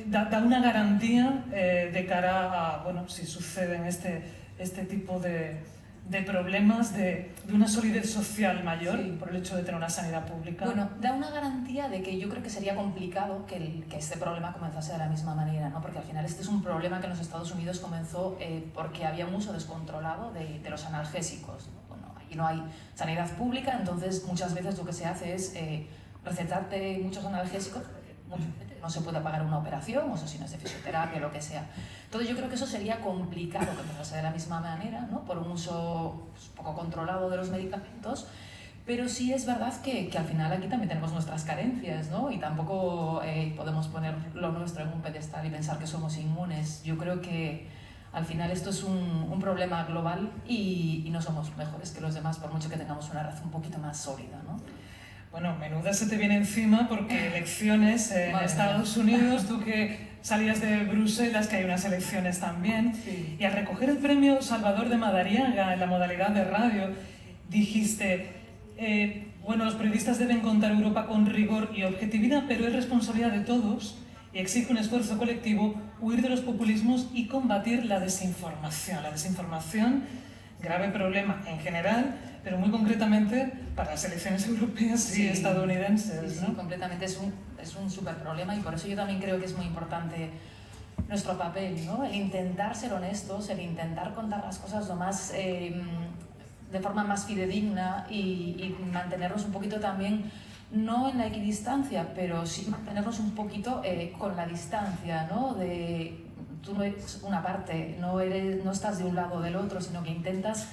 A: da una garantía de cara a, bueno, si suceden este tipo de problemas, de una solidez social mayor por el hecho de tener una sanidad pública?
J: Bueno, da una garantía de que yo creo que sería complicado que este problema comenzase de la misma manera, ¿no? Porque al final este es un problema que en los Estados Unidos comenzó porque había un uso descontrolado de los analgésicos, ¿no? Bueno, allí no hay sanidad pública, entonces muchas veces lo que se hace es recetarte muchos analgésicos. No se puede pagar una operación, o si no es de fisioterapia, lo que sea. Entonces yo creo que eso sería complicado que empezase de la misma manera, ¿no?, por un uso poco controlado de los medicamentos, pero sí es verdad que al final aquí también tenemos nuestras carencias, ¿no?, y tampoco podemos poner lo nuestro en un pedestal y pensar que somos inmunes. Yo creo que al final esto es un problema global y no somos mejores que los demás, por mucho que tengamos una raza un poquito más sólida, ¿no?
A: Bueno, menuda se te viene encima porque elecciones en Estados Unidos, tú que salías de Bruselas, que hay unas elecciones también, y al recoger el premio Salvador de Madariaga en la modalidad de radio, dijiste, bueno, los periodistas deben contar Europa con rigor y objetividad, pero es responsabilidad de todos y exige un esfuerzo colectivo huir de los populismos y combatir la desinformación. La desinformación, grave problema en general, pero muy concretamente para las elecciones europeas y estadounidenses, ¿no?
J: Sí, completamente. Es un súper problema y por eso yo también creo que es muy importante nuestro papel, ¿no? El intentar ser honestos, el intentar contar las cosas lo más, de forma más fidedigna y mantenernos un poquito también, no en la equidistancia, pero sí mantenernos un poquito con la distancia, ¿no? Tú no eres una parte, no estás de un lado o del otro, sino que intentas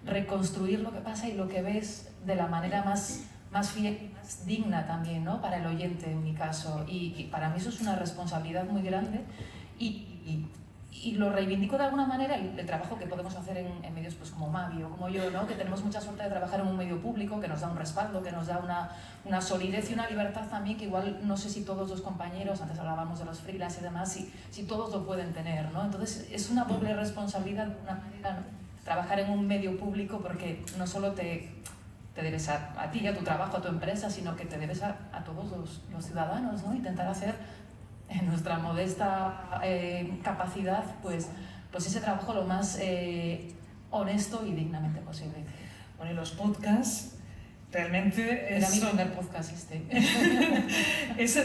J: reconstruir lo que pasa y lo que ves de la manera más fiel y más digna también, ¿no?, para el oyente en mi caso. Y para mí eso es una responsabilidad muy grande y lo reivindico de alguna manera el trabajo que podemos hacer en medios pues como Mavi o como yo, ¿no?, que tenemos mucha suerte de trabajar en un medio público que nos da un respaldo, que nos da una solidez y una libertad también que igual no sé si todos los compañeros, antes hablábamos de los freelance y demás, si todos lo pueden tener, ¿no? Entonces es una doble responsabilidad de una manera, ¿no?, trabajar en un medio público porque no solo te debes a ti, a tu trabajo, a tu empresa, sino que te debes a todos los ciudadanos, ¿no? Intentar hacer en nuestra modesta capacidad, pues pues ese trabajo lo más honesto y dignamente posible.
A: Bueno, y los podcasts realmente
J: Era mi primer podcast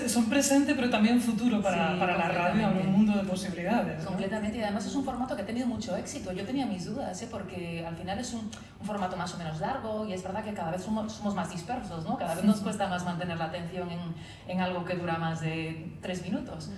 A: son presente, pero también futuro para la radio, en un mundo de posibilidades, ¿no?
J: Completamente, y además es un formato que ha tenido mucho éxito. Yo tenía mis dudas, porque al final es un formato más o menos largo y es verdad que cada vez somos más dispersos, ¿no? Cada vez nos cuesta más mantener la atención en algo que dura más de 3 minutos.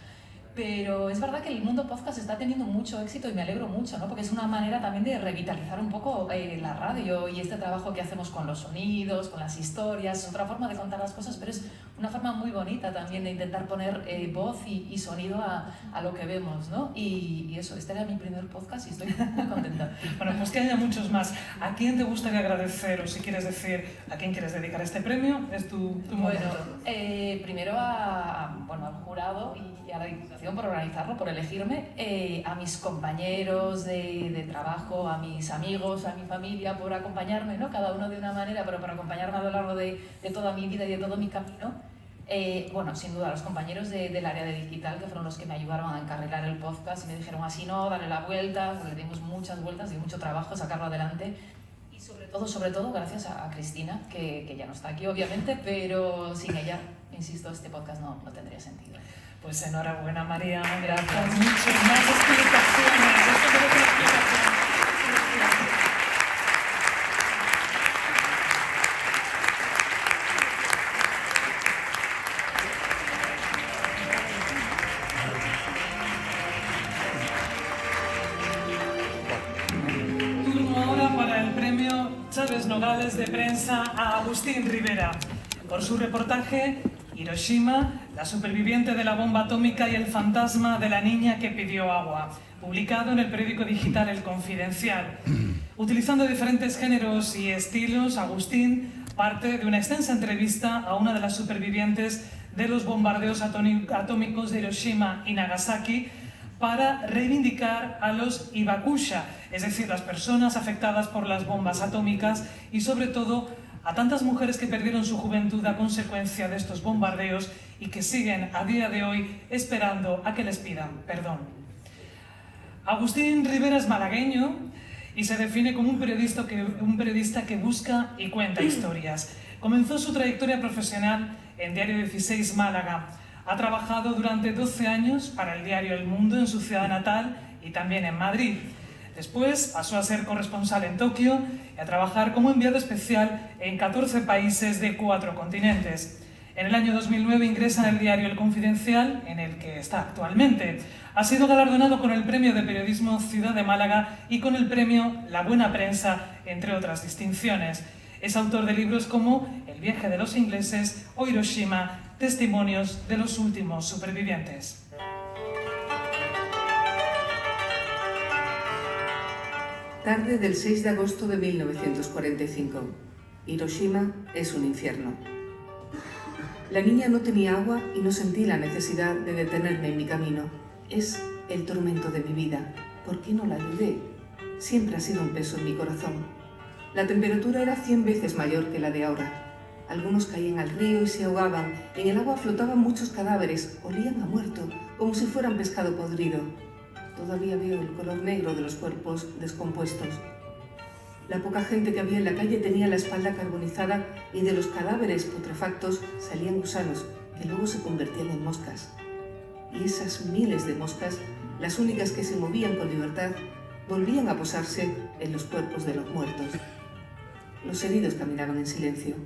J: Pero es verdad que el mundo podcast está teniendo mucho éxito y me alegro mucho, ¿no? Porque es una manera también de revitalizar un poco la radio y este trabajo que hacemos con los sonidos, con las historias. Es otra forma de contar las cosas, pero es una forma muy bonita también de intentar poner voz y sonido a lo que vemos, ¿no? Y eso, este era mi primer podcast y estoy muy contenta.
A: Bueno, pues que haya muchos más. ¿A quién te gustaría agradecer, o si quieres decir a quién quieres dedicar este premio? Es tu momento.
J: Bueno, primero al jurado y a la Diputación por organizarlo, por elegirme, a mis compañeros de trabajo, a mis amigos, a mi familia, por acompañarme, ¿no? Cada uno de una manera, pero por acompañarme a lo largo de toda mi vida y de todo mi camino. Bueno, sin duda, los compañeros del área de digital, que fueron los que me ayudaron a encarrilar el podcast y me dijeron así no, dale la vuelta, le dimos muchas vueltas y mucho trabajo sacarlo adelante. Y sobre todo, gracias a Cristina, que ya no está aquí, obviamente, pero sin ella, insisto, este podcast no tendría sentido.
A: Pues enhorabuena, María. Gracias. Muchas más explicaciones. Esto creo que es explicación. Turno ahora para el premio Chávez Nogales de Prensa a Agustín Rivera por su reportaje Hiroshima, la superviviente de la bomba atómica y el fantasma de la niña que pidió agua, publicado en el periódico digital El Confidencial. Utilizando diferentes géneros y estilos, Agustín parte de una extensa entrevista a una de las supervivientes de los bombardeos atómicos de Hiroshima y Nagasaki para reivindicar a los Hibakusha, es decir, las personas afectadas por las bombas atómicas y sobre todo a tantas mujeres que perdieron su juventud a consecuencia de estos bombardeos y que siguen a día de hoy esperando a que les pidan perdón. Agustín Rivera es malagueño y se define como un periodista que busca y cuenta historias. Comenzó su trayectoria profesional en Diario 16 Málaga. Ha trabajado durante 12 años para el diario El Mundo en su ciudad natal y también en Madrid. Después pasó a ser corresponsal en Tokio y a trabajar como enviado especial en 14 países de 4 continentes. En el año 2009 ingresa en el diario El Confidencial, en el que está actualmente. Ha sido galardonado con el Premio de Periodismo Ciudad de Málaga y con el Premio La Buena Prensa, entre otras distinciones. Es autor de libros como El viaje de los ingleses o Hiroshima, testimonios de los últimos supervivientes.
L: Tarde del 6 de agosto de 1945. Hiroshima es un infierno. La niña no tenía agua y no sentí la necesidad de detenerme en mi camino. Es el tormento de mi vida. ¿Por qué no la ayudé? Siempre ha sido un peso en mi corazón. La temperatura era 100 veces mayor que la de ahora. Algunos caían al río y se ahogaban. En el agua flotaban muchos cadáveres, olían a muerto, como si fueran pescado podrido. Todavía veo el color negro de los cuerpos descompuestos. La poca gente que había en la calle tenía la espalda carbonizada y de los cadáveres putrefactos salían gusanos que luego se convertían en moscas. Y esas miles de moscas, las únicas que se movían con libertad, volvían a posarse en los cuerpos de los muertos. Los heridos caminaban en silencio.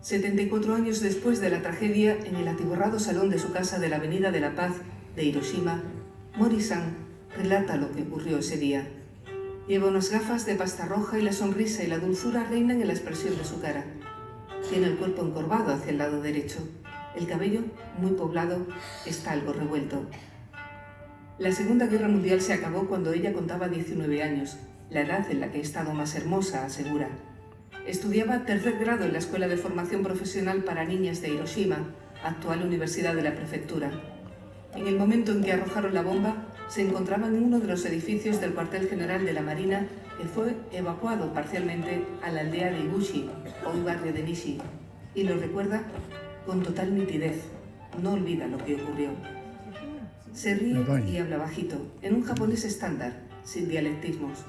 L: 74 años después de la tragedia, en el atiborrado salón de su casa de la Avenida de la Paz de Hiroshima, Mori-san relata lo que ocurrió ese día. Lleva unas gafas de pasta roja y la sonrisa y la dulzura reinan en la expresión de su cara. Tiene el cuerpo encorvado hacia el lado derecho. El cabello, muy poblado, está algo revuelto. La Segunda Guerra Mundial se acabó cuando ella contaba 19 años, la edad en la que he estado más hermosa, asegura. Estudiaba tercer grado en la Escuela de Formación Profesional para Niñas de Hiroshima, actual Universidad de la Prefectura. En el momento en que arrojaron la bomba, se encontraba en uno de los edificios del cuartel general de la Marina, que fue evacuado parcialmente a la aldea de Ibushi, hoy barrio de Nishi, y lo recuerda con total nitidez. No olvida lo que ocurrió. Se ríe y habla bajito, en un japonés estándar, sin dialectismos,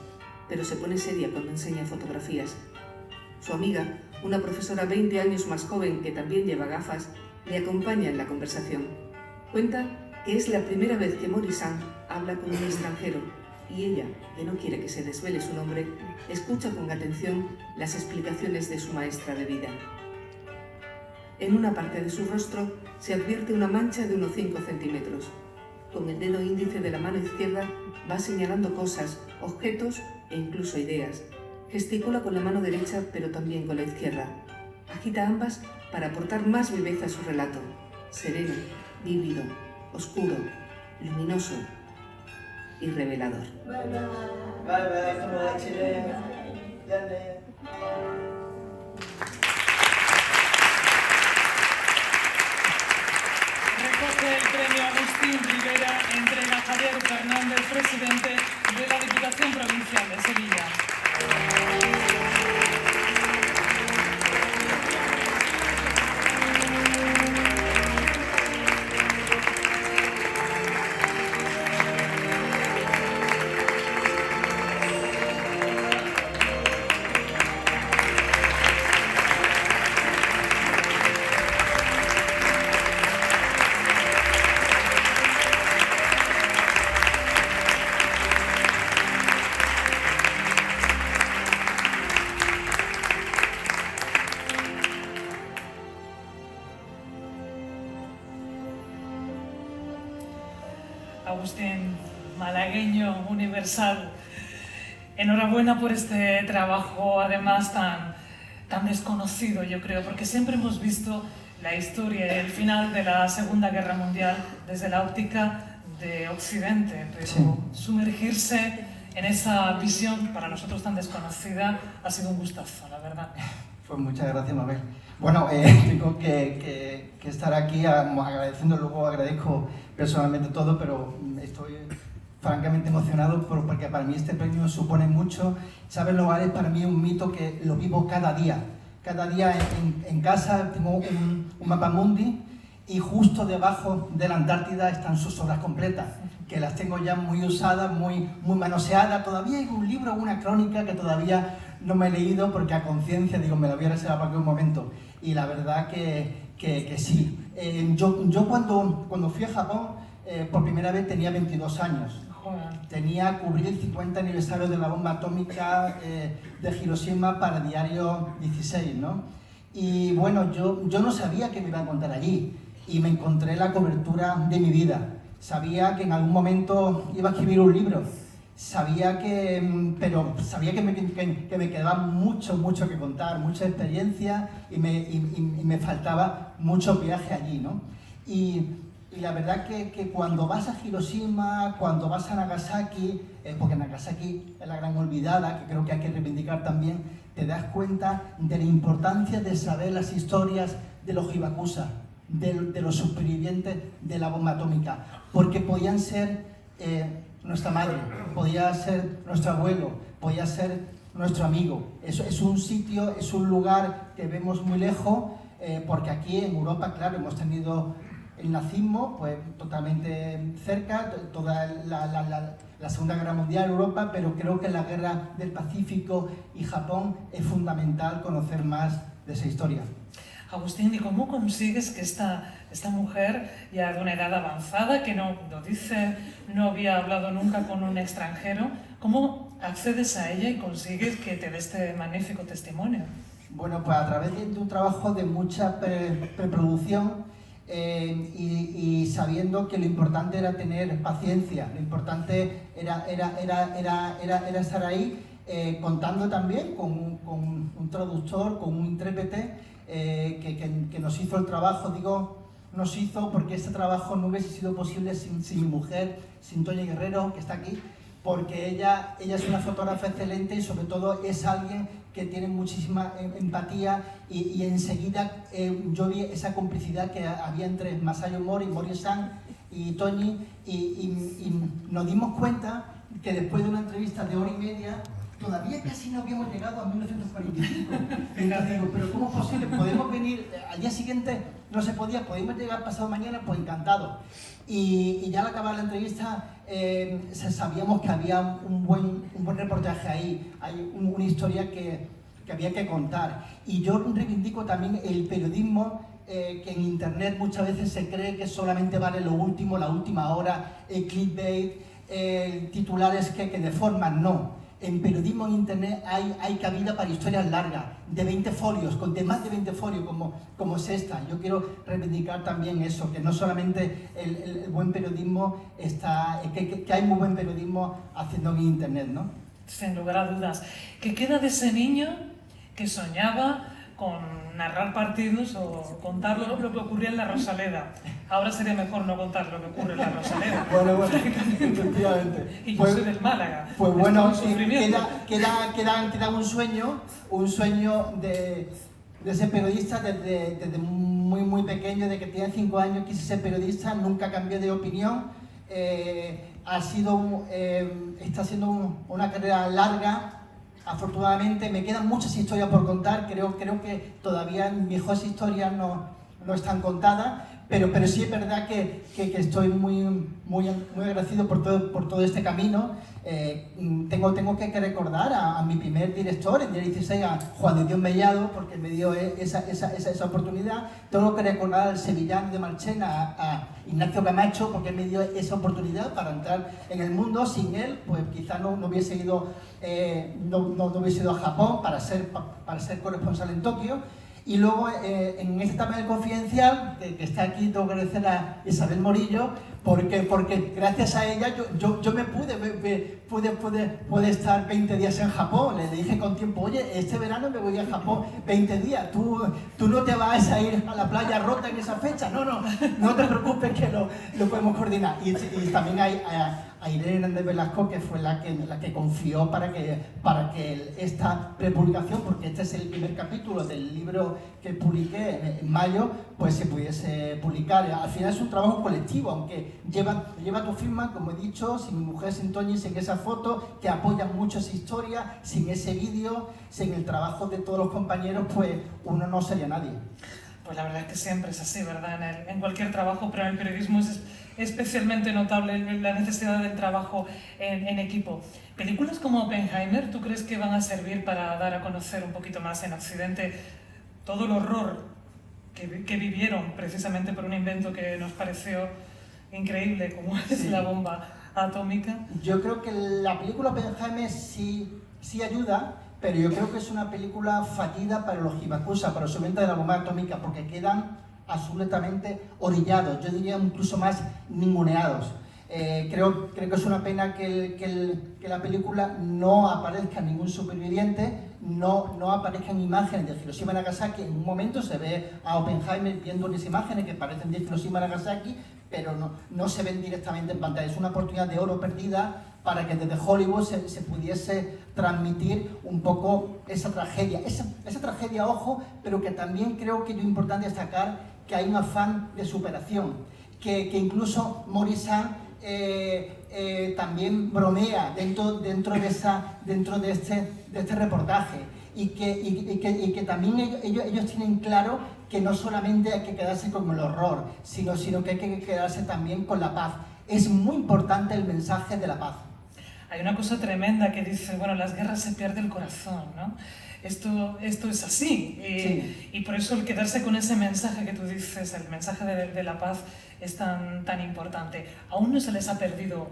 L: pero se pone seria cuando enseña fotografías. Su amiga, una profesora 20 años más joven que también lleva gafas, le acompaña en la conversación. Cuenta que es la primera vez que Mori-san habla con un extranjero y ella, que no quiere que se desvele su nombre, escucha con atención las explicaciones de su maestra de vida. En una parte de su rostro se advierte una mancha de unos 5 centímetros. Con el dedo índice de la mano izquierda va señalando cosas, objetos e incluso ideas. Gesticula con la mano derecha pero también con la izquierda. Agita ambas para aportar más viveza a su relato. Sereno, vívido, oscuro, luminoso y revelador.
A: Recoge el premio Agustín Rivera, entrega Javier Fernández, presidente de la Diputación Provincial de Sevilla. Agustín, malagueño universal, enhorabuena por este trabajo, además tan desconocido, yo creo, porque siempre hemos visto la historia y el final de la Segunda Guerra Mundial desde la óptica de Occidente, pero
M: sí,
A: sumergirse en esa visión para nosotros tan desconocida ha sido un gustazo, la verdad.
M: Pues muchas gracias, Mabel. Bueno, tengo que estar aquí agradeciendo, luego agradezco personalmente todo, pero estoy francamente emocionado porque para mí este premio supone mucho. ¿Sabes, lo vale? Para mí es un mito que lo vivo cada día. Cada día en casa tengo un mapamundi y justo debajo de la Antártida están sus obras completas, que las tengo ya muy usadas, muy manoseadas. Todavía hay un libro, una crónica que todavía no me he leído porque a conciencia digo, me la voy a reservar para algún momento. Y la verdad que sí. Yo cuando fui a Japón, por primera vez tenía 22 años. Tenía que cubrir el 50 aniversario de la bomba atómica de Hiroshima para Diario 16, ¿no? Y bueno, yo no sabía que me iba a encontrar allí y me encontré la cobertura de mi vida. Sabía que en algún momento iba a escribir un libro. Sabía que me quedaba mucho que contar, mucha experiencia y me faltaba mucho viaje allí, ¿no? Y la verdad que cuando vas a Hiroshima, cuando vas a Nagasaki, porque Nagasaki es la gran olvidada, que creo que hay que reivindicar también, te das cuenta de la importancia de saber las historias de los Hibakusha, de los supervivientes de la bomba atómica, porque podían ser nuestra madre, podía ser nuestro abuelo, podía ser nuestro amigo. Eso es un sitio, es un lugar que vemos muy lejos, porque aquí en Europa, claro, hemos tenido el nazismo pues totalmente cerca, toda la Segunda Guerra Mundial en Europa, pero creo que la Guerra del Pacífico y Japón es fundamental conocer más de esa historia.
A: Agustín, ¿y cómo consigues que esta mujer, ya de una edad avanzada, que no lo dice, no había hablado nunca con un extranjero, cómo accedes a ella y consigues que te dé este magnífico testimonio?
M: Bueno, pues a través de un trabajo de mucha preproducción y sabiendo que lo importante era tener paciencia, lo importante era estar ahí, contando también con un traductor, con un intérprete, que nos hizo el trabajo. Digo nos hizo porque este trabajo no hubiese sido posible sin mi mujer, sin Toña Guerrero, que está aquí, porque ella es una fotógrafa excelente y sobre todo es alguien que tiene muchísima empatía y enseguida yo vi esa complicidad que había entre Masayo Mori, Mori-san y Toñi y nos dimos cuenta que después de una entrevista de hora y media todavía casi no habíamos llegado a 1945. Entonces digo, pero ¿cómo es posible? ¿Podemos venir al día siguiente? No se podía, ¿podemos llegar pasado mañana? Pues encantado. Y ya al acabar la entrevista sabíamos que había un buen reportaje ahí, hay una historia que había que contar. Y yo reivindico también el periodismo que en internet muchas veces se cree que solamente vale lo último, la última hora, el clickbait, titulares que deforman. No. En periodismo en internet hay cabida para historias largas, de 20 folios, de más de 20 folios, como es esta. Yo quiero reivindicar también eso, que no solamente el buen periodismo está, que hay muy buen periodismo haciendo en internet, ¿no?
A: Sin lugar a dudas. ¿Qué queda de ese niño que soñaba con narrar partidos o contar lo que ocurría en la Rosaleda? Ahora sería mejor no contar lo que ocurre en la Rosaleda.
M: Bueno, efectivamente.
A: Y yo soy del Málaga.
M: Pues bueno, queda un sueño de ese periodista desde muy pequeño, de que tiene 5 años, quise ser periodista, nunca cambié de opinión. Está siendo una carrera larga. Afortunadamente me quedan muchas historias por contar, creo que todavía mis mejores historias no están contadas, pero sí es verdad que estoy muy agradecido por todo este camino. Tengo que recordar a mi primer director, en el 16, a Juan de Dios Mellado, porque me dio esa oportunidad. Tengo que recordar al sevillano de Marchena, a Ignacio Camacho, porque me dio esa oportunidad para entrar en el mundo. Sin él, pues quizá no hubiese ido a Japón para ser corresponsal en Tokio. Y luego, en este también Confidencial, que está aquí, tengo que agradecer a Isabel Morillo, porque gracias a ella yo me pude estar 20 días en Japón. Le dije con tiempo, oye, este verano me voy a Japón 20 días, tú no te vas a ir a la playa Rota en esa fecha, no te preocupes que lo podemos coordinar. Y también hay a Irene Hernández Velasco, que fue la que confió para que esta prepublicación, porque este es el primer capítulo del libro que publiqué en mayo, pues se pudiese publicar. Al final es un trabajo colectivo, aunque lleva tu firma, como he dicho, sin mi mujer, sin Toñi, sin esa foto, que apoyan mucho esa historia, sin ese vídeo, sin el trabajo de todos los compañeros, pues uno no sería nadie.
A: Pues la verdad es que siempre es así, ¿verdad? En cualquier trabajo, pero en el periodismo es especialmente notable la necesidad del trabajo en equipo. Películas como Oppenheimer, ¿tú crees que van a servir para dar a conocer un poquito más en Occidente todo el horror que vivieron precisamente por un invento que nos pareció increíble, como es la bomba atómica?
M: Yo creo que la película Oppenheimer sí ayuda, pero yo creo que es una película fallida para los Hibakusha, para los sobrevivientes de la bomba atómica, porque quedan absolutamente orillados, yo diría incluso más ninguneados. Creo que es una pena que la película no aparezca ningún superviviente, no aparezcan imágenes de Hiroshima y Nagasaki. En un momento se ve a Oppenheimer viendo unas imágenes que parecen de Hiroshima y Nagasaki, pero no se ven directamente en pantalla. Es una oportunidad de oro perdida para que desde Hollywood se pudiese transmitir un poco esa tragedia. Esa tragedia, ojo, pero que también creo que es importante destacar que hay un afán de superación, que incluso Morrison también bromea dentro de este reportaje, y que también ellos tienen claro que no solamente hay que quedarse con el horror, sino que hay que quedarse también con la paz. Es muy importante el mensaje de la paz.
A: Hay una cosa tremenda que dice, bueno, las guerras se pierde el corazón, ¿no? Esto es así,
M: sí.
A: Y por eso el quedarse con ese mensaje que tú dices, el mensaje de la paz, es tan importante. Aún no se les ha pedido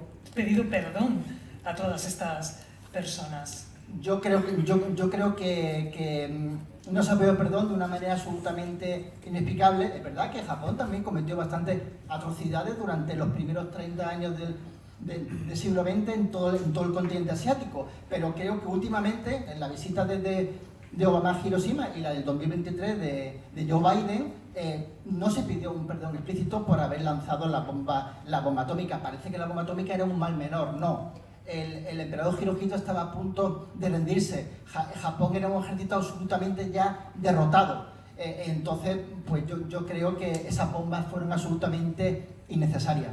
A: perdón a todas estas personas.
M: Yo creo que no se ha pedido perdón de una manera absolutamente inexplicable. Es verdad que Japón también cometió bastantes atrocidades durante los primeros 30 años del siglo XX en todo el continente asiático, pero creo que últimamente, en la visita de Obama a Hiroshima y la del 2023 de Joe Biden, no se pidió un perdón explícito por haber lanzado la bomba atómica. Parece que la bomba atómica era un mal menor. No, el emperador Hirohito estaba a punto de rendirse. Japón era un ejército absolutamente ya derrotado. Entonces, pues yo creo que esas bombas fueron absolutamente innecesarias.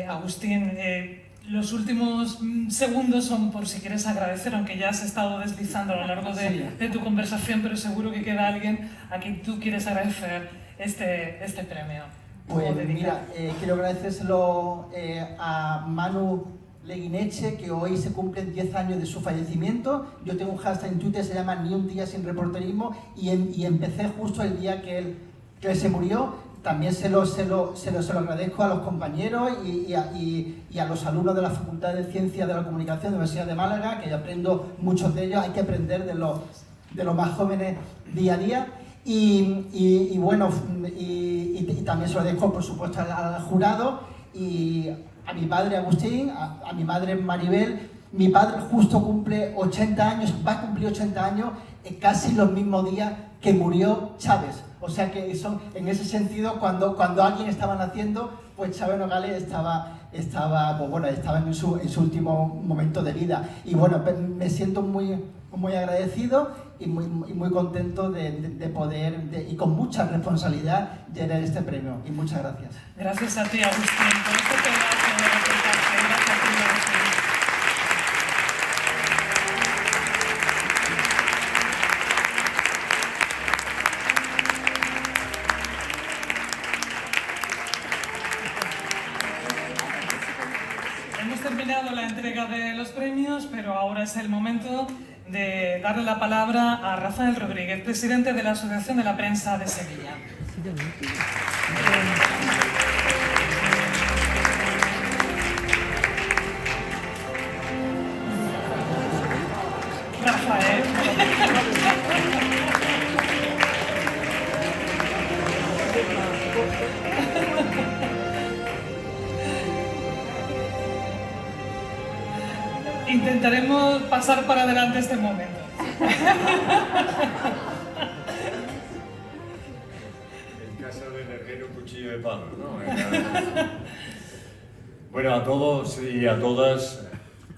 A: Agustín, Los últimos segundos son por si quieres agradecer, aunque ya has estado deslizando a lo largo de tu conversación, pero seguro que queda alguien a quien tú quieres agradecer este premio.
M: Pues mira, quiero agradecérselo a Manu Leguineche, que hoy se cumplen 10 años de su fallecimiento. Yo tengo un hashtag en Twitter, se llama Ni un día sin reporterismo, y empecé justo el día que él se murió. También se lo agradezco a los compañeros y a los alumnos de la Facultad de Ciencias de la Comunicación de la Universidad de Málaga, que yo aprendo muchos de ellos. Hay que aprender de los más jóvenes día a día. Y bueno, también se lo agradezco, por supuesto, al jurado y a mi padre Agustín, a mi madre Maribel. Mi padre justo cumple 80 años, va a cumplir 80 años casi los mismos días que murió Chávez. O sea que eso, en ese sentido, cuando alguien estaba naciendo, pues Chávez Nogales estaba en su último momento de vida. Y bueno, me siento muy agradecido y muy contento de poder, y con mucha responsabilidad, llenar este premio. Y muchas gracias.
A: Gracias a ti, Agustín, por este pedazo de reportaje. Gracias a ti, Agustín. Hemos terminado la entrega de los premios, pero ahora es el momento de darle la palabra a Rafael Rodríguez, presidente de la Asociación de la Prensa de Sevilla. Rafael. Intentaremos pasar para adelante este momento.
N: En casa del herrero, cuchillo de palo, ¿no? Bueno, a todos y a todas,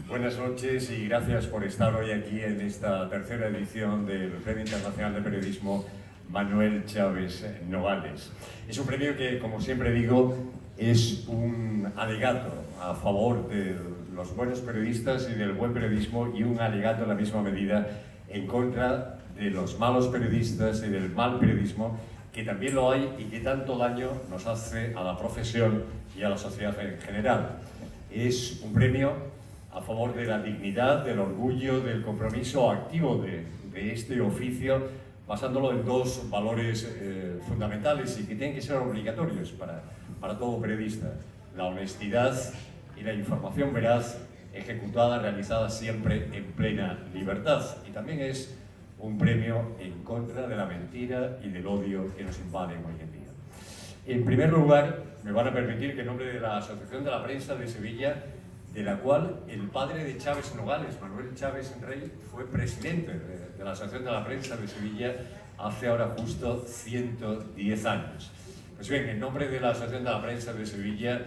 N: buenas noches y gracias por estar hoy aquí en esta tercera edición del Premio Internacional de Periodismo Manuel Chávez Nogales. Es un premio que, como siempre digo, es un alegato a favor de los buenos periodistas y del buen periodismo, y un alegato en la misma medida en contra de los malos periodistas y del mal periodismo, que también lo hay y que tanto daño nos hace a la profesión y a la sociedad en general. Es un premio a favor de la dignidad, del orgullo, del compromiso activo de este oficio, basándolo en dos valores fundamentales y que tienen que ser obligatorios para todo periodista: la honestidad y la información veraz, ejecutada, realizada siempre en plena libertad. Y también es un premio en contra de la mentira y del odio que nos invaden hoy en día. En primer lugar, me van a permitir que en nombre de la Asociación de la Prensa de Sevilla, de la cual el padre de Chávez Nogales, Manuel Chávez Rey, fue presidente de la Asociación de la Prensa de Sevilla hace ahora justo 110 años. Pues bien, en nombre de la Asociación de la Prensa de Sevilla,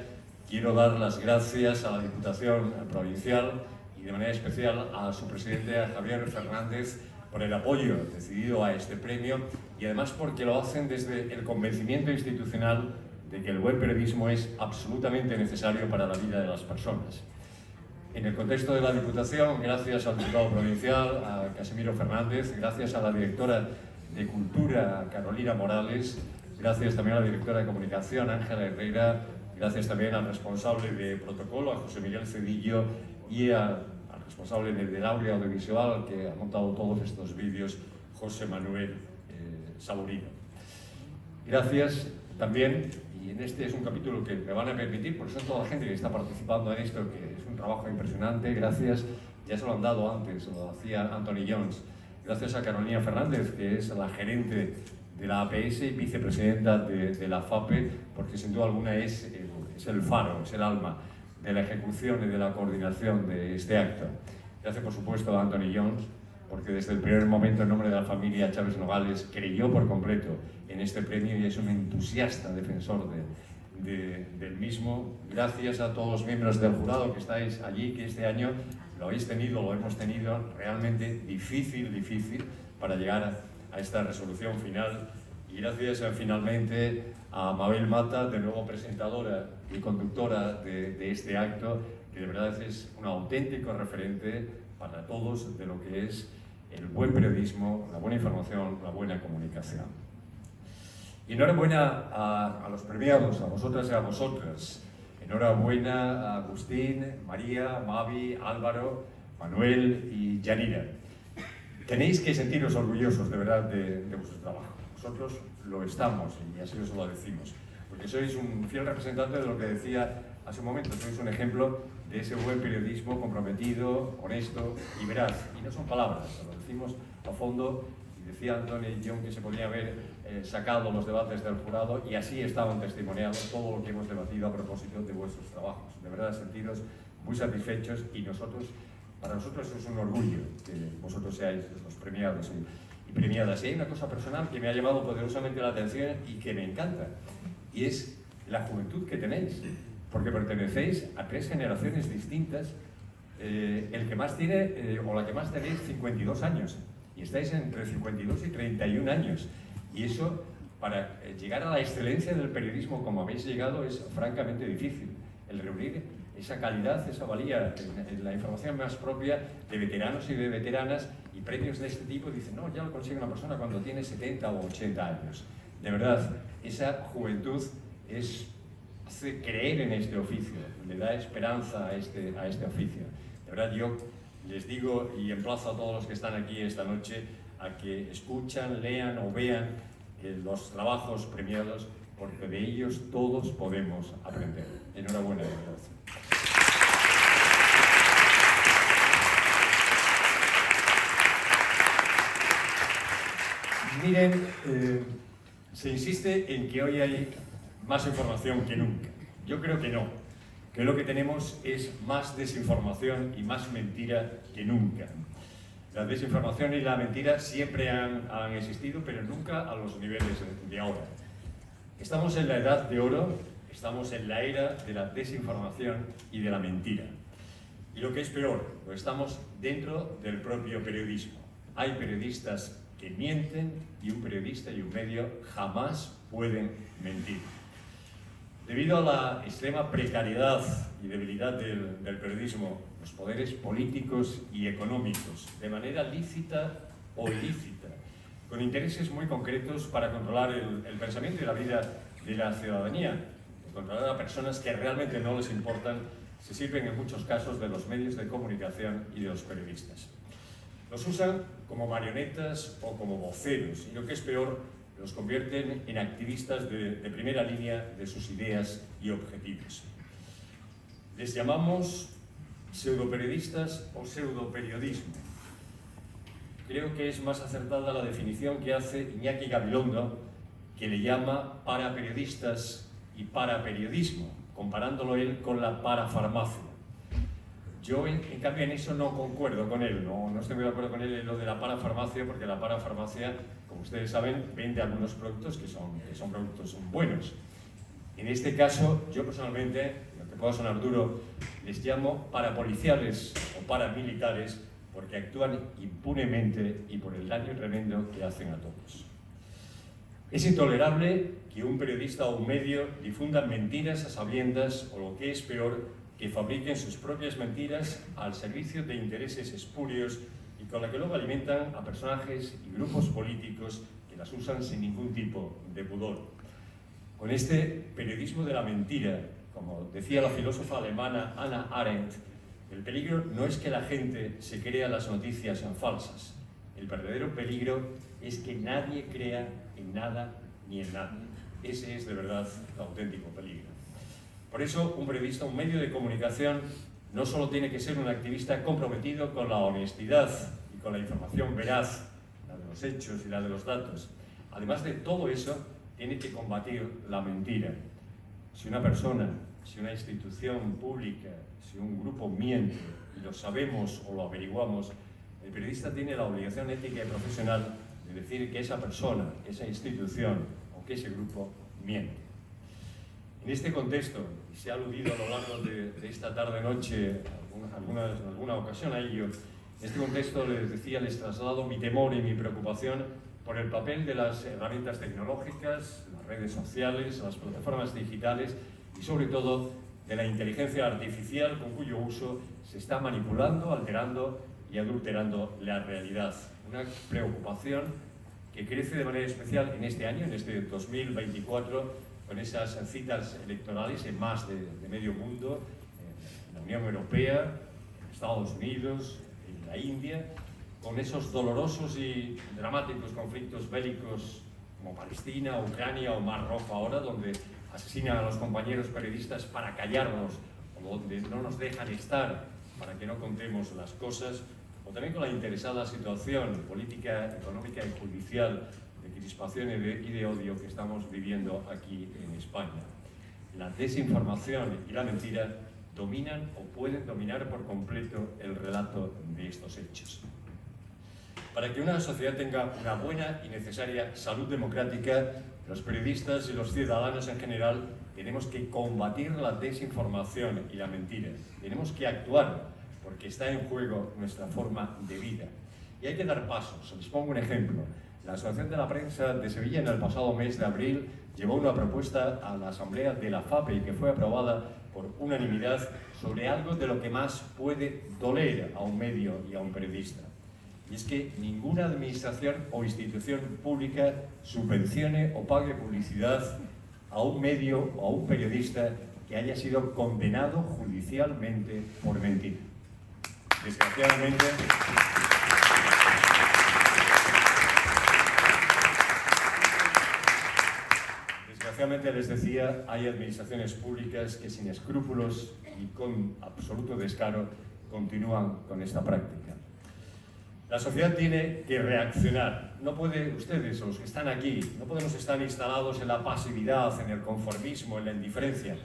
N: quiero dar las gracias a la Diputación Provincial y de manera especial a su presidente, a Javier Fernández, por el apoyo decidido a este premio, y además porque lo hacen desde el convencimiento institucional de que el buen periodismo es absolutamente necesario para la vida de las personas. En el contexto de la Diputación, gracias al diputado provincial, a Casimiro Fernández, gracias a la directora de Cultura, Carolina Morales, gracias también a la directora de Comunicación, Ángela Herrera, gracias también al responsable de protocolo, a José Miguel Cedillo, y al responsable del audio audiovisual que ha montado todos estos vídeos, José Manuel Saborino. Gracias también, y en este es un capítulo que me van a permitir, por eso toda la gente que está participando en esto, que es un trabajo impresionante, gracias, ya se lo han dado antes, lo hacía Anthony Jones, gracias a Carolina Fernández, que es la gerente de la APS y vicepresidenta de la FAPE, porque sin duda alguna es el faro, es el alma de la ejecución y de la coordinación de este acto. Gracias, por supuesto, a Anthony Jones, porque desde el primer momento, en nombre de la familia Chávez Nogales, creyó por completo en este premio y es un entusiasta defensor del mismo. Gracias a todos los miembros del jurado que estáis allí, que este año lo habéis tenido, lo hemos tenido realmente difícil para llegar a esta resolución final. Y gracias finalmente a Mabel Mata, de nuevo presentadora y conductora de este acto, que de verdad es un auténtico referente para todos de lo que es el buen periodismo, la buena información, la buena comunicación. Y enhorabuena a los premiados, a vosotras y a vosotras. Enhorabuena a Agustín, María, Mavi, Álvaro, Manuel y Yanira. Tenéis que sentiros orgullosos de verdad de vuestro trabajo. Nosotros lo estamos y así os lo decimos. Porque sois un fiel representante de lo que decía hace un momento. Sois un ejemplo de ese buen periodismo comprometido, honesto y veraz. Y no son palabras, lo decimos a fondo. Y decía Antonio y John que se podía haber sacado los debates del jurado y así estaban testimoniados todo lo que hemos debatido a propósito de vuestros trabajos. De verdad, sentiros muy satisfechos y para nosotros es un orgullo que vosotros seáis los premiados y premiadas. Y hay una cosa personal que me ha llamado poderosamente la atención y que me encanta, y es la juventud que tenéis, porque pertenecéis a 3 generaciones distintas. El que más tiene, o la que más tenéis, 52 años, y estáis entre 52 y 31 años. Y eso, para llegar a la excelencia del periodismo como habéis llegado, es francamente difícil. El reunir esa calidad, esa valía, la información más propia de veteranos y de veteranas, y premios de este tipo, dicen, no, ya lo consigue una persona cuando tiene 70 o 80 años. De verdad, esa juventud hace creer en este oficio, le da esperanza a este oficio. De verdad, yo les digo y emplazo a todos los que están aquí esta noche a que escuchan, lean o vean los trabajos premiados, porque de ellos todos podemos aprender. Enhorabuena, de verdad. Miren, se insiste en que hoy hay más información que nunca. Yo creo que no, que lo que tenemos es más desinformación y más mentira que nunca. La desinformación y la mentira siempre han existido, pero nunca a los niveles de ahora. Estamos en la edad de oro, estamos en la era de la desinformación y de la mentira. Y lo que es peor, lo estamos dentro del propio periodismo. Hay periodistas que mienten y un periodista y un medio jamás pueden mentir. Debido a la extrema precariedad y debilidad del periodismo, los poderes políticos y económicos, de manera lícita o ilícita, con intereses muy concretos para controlar el pensamiento y la vida de la ciudadanía, controlar a personas que realmente no les importan, se sirven en muchos casos de los medios de comunicación y de los periodistas. Los usan como marionetas o como voceros, y lo que es peor, los convierten en activistas de primera línea de sus ideas y objetivos. Les llamamos pseudoperiodistas o pseudoperiodismo. Creo que es más acertada la definición que hace Iñaki Gabilondo, que le llama paraperiodistas y paraperiodismo, comparándolo él con la parafarmacia. Yo, en cambio, en eso no concuerdo con él, no estoy muy de acuerdo con él en lo de la parafarmacia, porque la parafarmacia, como ustedes saben, vende algunos productos que son productos buenos. En este caso, yo personalmente, aunque pueda sonar duro, les llamo parapoliciales o paramilitares, porque actúan impunemente y por el daño tremendo que hacen a todos. Es intolerable que un periodista o un medio difundan mentiras a sabiendas, o lo que es peor, que fabriquen sus propias mentiras al servicio de intereses espurios y con la que luego alimentan a personajes y grupos políticos que las usan sin ningún tipo de pudor. Con este periodismo de la mentira, como decía la filósofa alemana Hannah Arendt, el peligro no es que la gente se crea las noticias falsas. El verdadero peligro es que nadie crea en nada ni en nadie. Ese es de verdad el auténtico peligro. Por eso, un periodista, un medio de comunicación, no solo tiene que ser un activista comprometido con la honestidad y con la información veraz, la de los hechos y la de los datos. Además de todo eso, tiene que combatir la mentira. Si una persona, si una institución pública, si un grupo miente, y lo sabemos o lo averiguamos, el periodista tiene la obligación ética y profesional de decir que esa persona, que esa institución o que ese grupo miente. En este contexto, y se ha aludido a lo largo de esta tarde-noche, en alguna ocasión a ello, en este contexto les decía, les traslado mi temor y mi preocupación por el papel de las herramientas tecnológicas, las redes sociales, las plataformas digitales y sobre todo de la inteligencia artificial con cuyo uso se está manipulando, alterando y adulterando la realidad. Una preocupación que crece de manera especial en este año, en este 2024, con esas citas electorales en más de medio mundo, en la Unión Europea, en Estados Unidos, en la India, con esos dolorosos y dramáticos conflictos bélicos como Palestina, Ucrania o Mar Rojo ahora, donde asesinan a los compañeros periodistas para callarnos, o donde no nos dejan estar para que no contemos las cosas, o también con la interesada situación política, económica y judicial de crispación y de odio que estamos viviendo aquí en España. La desinformación y la mentira dominan o pueden dominar por completo el relato de estos hechos. Para que una sociedad tenga una buena y necesaria salud democrática, los periodistas y los ciudadanos en general tenemos que combatir la desinformación y la mentira. Tenemos que actuar porque está en juego nuestra forma de vida. Y hay que dar pasos. Les pongo un ejemplo. La Asociación de la Prensa de Sevilla en el pasado mes de abril llevó una propuesta a la Asamblea de la FAPE y que fue aprobada por unanimidad sobre algo de lo que más puede doler a un medio y a un periodista. Y es que ninguna administración o institución pública subvencione o pague publicidad a un medio o a un periodista que haya sido condenado judicialmente por mentir. Desgraciadamente les decía, hay administraciones públicas que sin escrúpulos y con absoluto descaro continúan con esta práctica. La sociedad tiene que reaccionar. No puede, ustedes o los que están aquí, no podemos estar instalados en la pasividad, en el conformismo, en la indiferencia.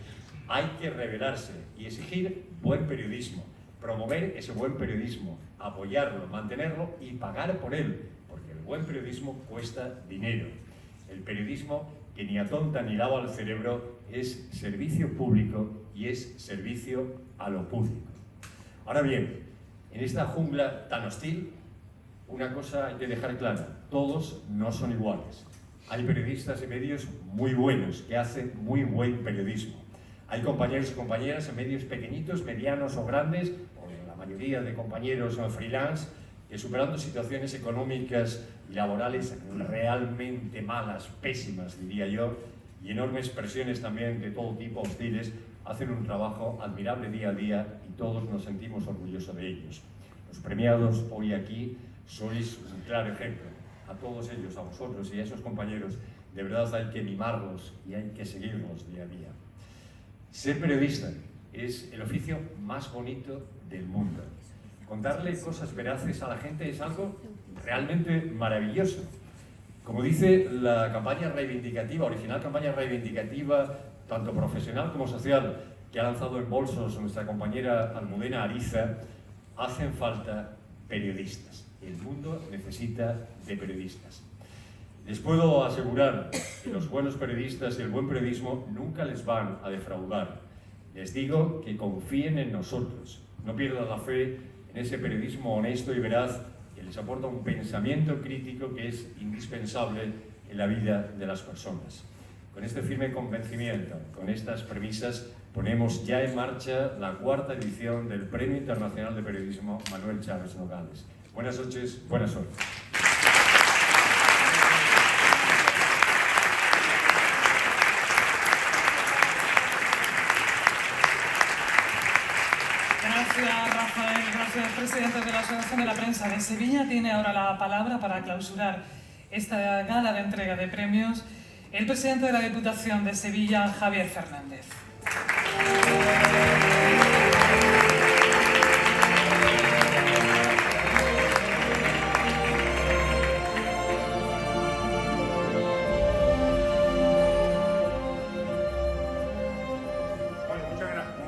N: Hay que rebelarse y exigir buen periodismo, promover ese buen periodismo, apoyarlo, mantenerlo y pagar por él, porque el buen periodismo cuesta dinero. El periodismo que ni atonta ni lava el cerebro es servicio público y es servicio a lo público. Ahora bien, en esta jungla tan hostil, una cosa hay que dejar clara, todos no son iguales. Hay periodistas y medios muy buenos que hacen muy buen periodismo. Hay compañeros y compañeras en medios pequeñitos, medianos o grandes, o la mayoría de compañeros freelance, que superando situaciones económicas y laborales realmente malas, pésimas diría yo, y enormes presiones también de todo tipo hostiles, hacen un trabajo admirable día a día y todos nos sentimos orgullosos de ellos. Los premiados hoy aquí sois un claro ejemplo. A todos ellos, a vosotros y a esos compañeros, de verdad hay que mimarlos y hay que seguirlos día a día. Ser periodista es el oficio más bonito del mundo. Contarle cosas veraces a la gente es algo realmente maravilloso. Como dice la campaña reivindicativa, original campaña reivindicativa, tanto profesional como social, que ha lanzado en bolsos nuestra compañera Almudena Ariza, hacen falta periodistas. El mundo necesita de periodistas. Les puedo asegurar que los buenos periodistas y el buen periodismo nunca les van a defraudar. Les digo que confíen en nosotros, no pierdan la fe en ese periodismo honesto y veraz que les aporta un pensamiento crítico que es indispensable en la vida de las personas. Con este firme convencimiento, con estas premisas, ponemos ya en marcha la 4ª edición del Premio Internacional de Periodismo Manuel Chávez Nogales. Buenas noches, buena suerte.
A: Gracias, Rafael. Gracias, presidente de la Asociación de la Prensa de Sevilla. Tiene ahora la palabra para clausurar esta gala de entrega de premios el presidente de la Diputación de Sevilla, Javier Fernández.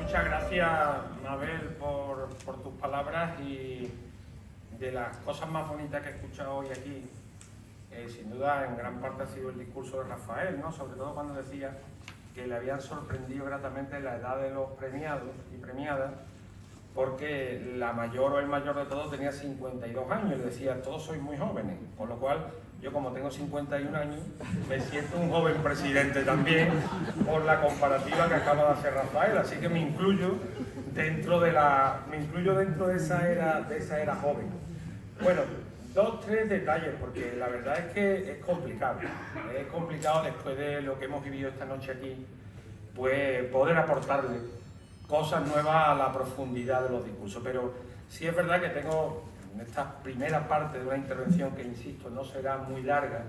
O: Muchas gracias, Mabel, por tus palabras, y de las cosas más bonitas que he escuchado hoy aquí, sin duda en gran parte ha sido el discurso de Rafael, ¿no? Sobre todo cuando decía que le habían sorprendido gratamente la edad de los premiados y premiadas, porque la mayor o el mayor de todos tenía 52 años y decía, todos sois muy jóvenes, con lo cual yo como tengo 51 años me siento un joven presidente también por la comparativa que acaba de hacer Rafael, así que me incluyo dentro de esa era joven. Bueno, 2 o 3 detalles, porque la verdad es que es complicado después de lo que hemos vivido esta noche aquí, pues poder aportarle cosas nuevas a la profundidad de los discursos, pero sí es verdad que tengo en esta primera parte de una intervención que, insisto, no será muy larga,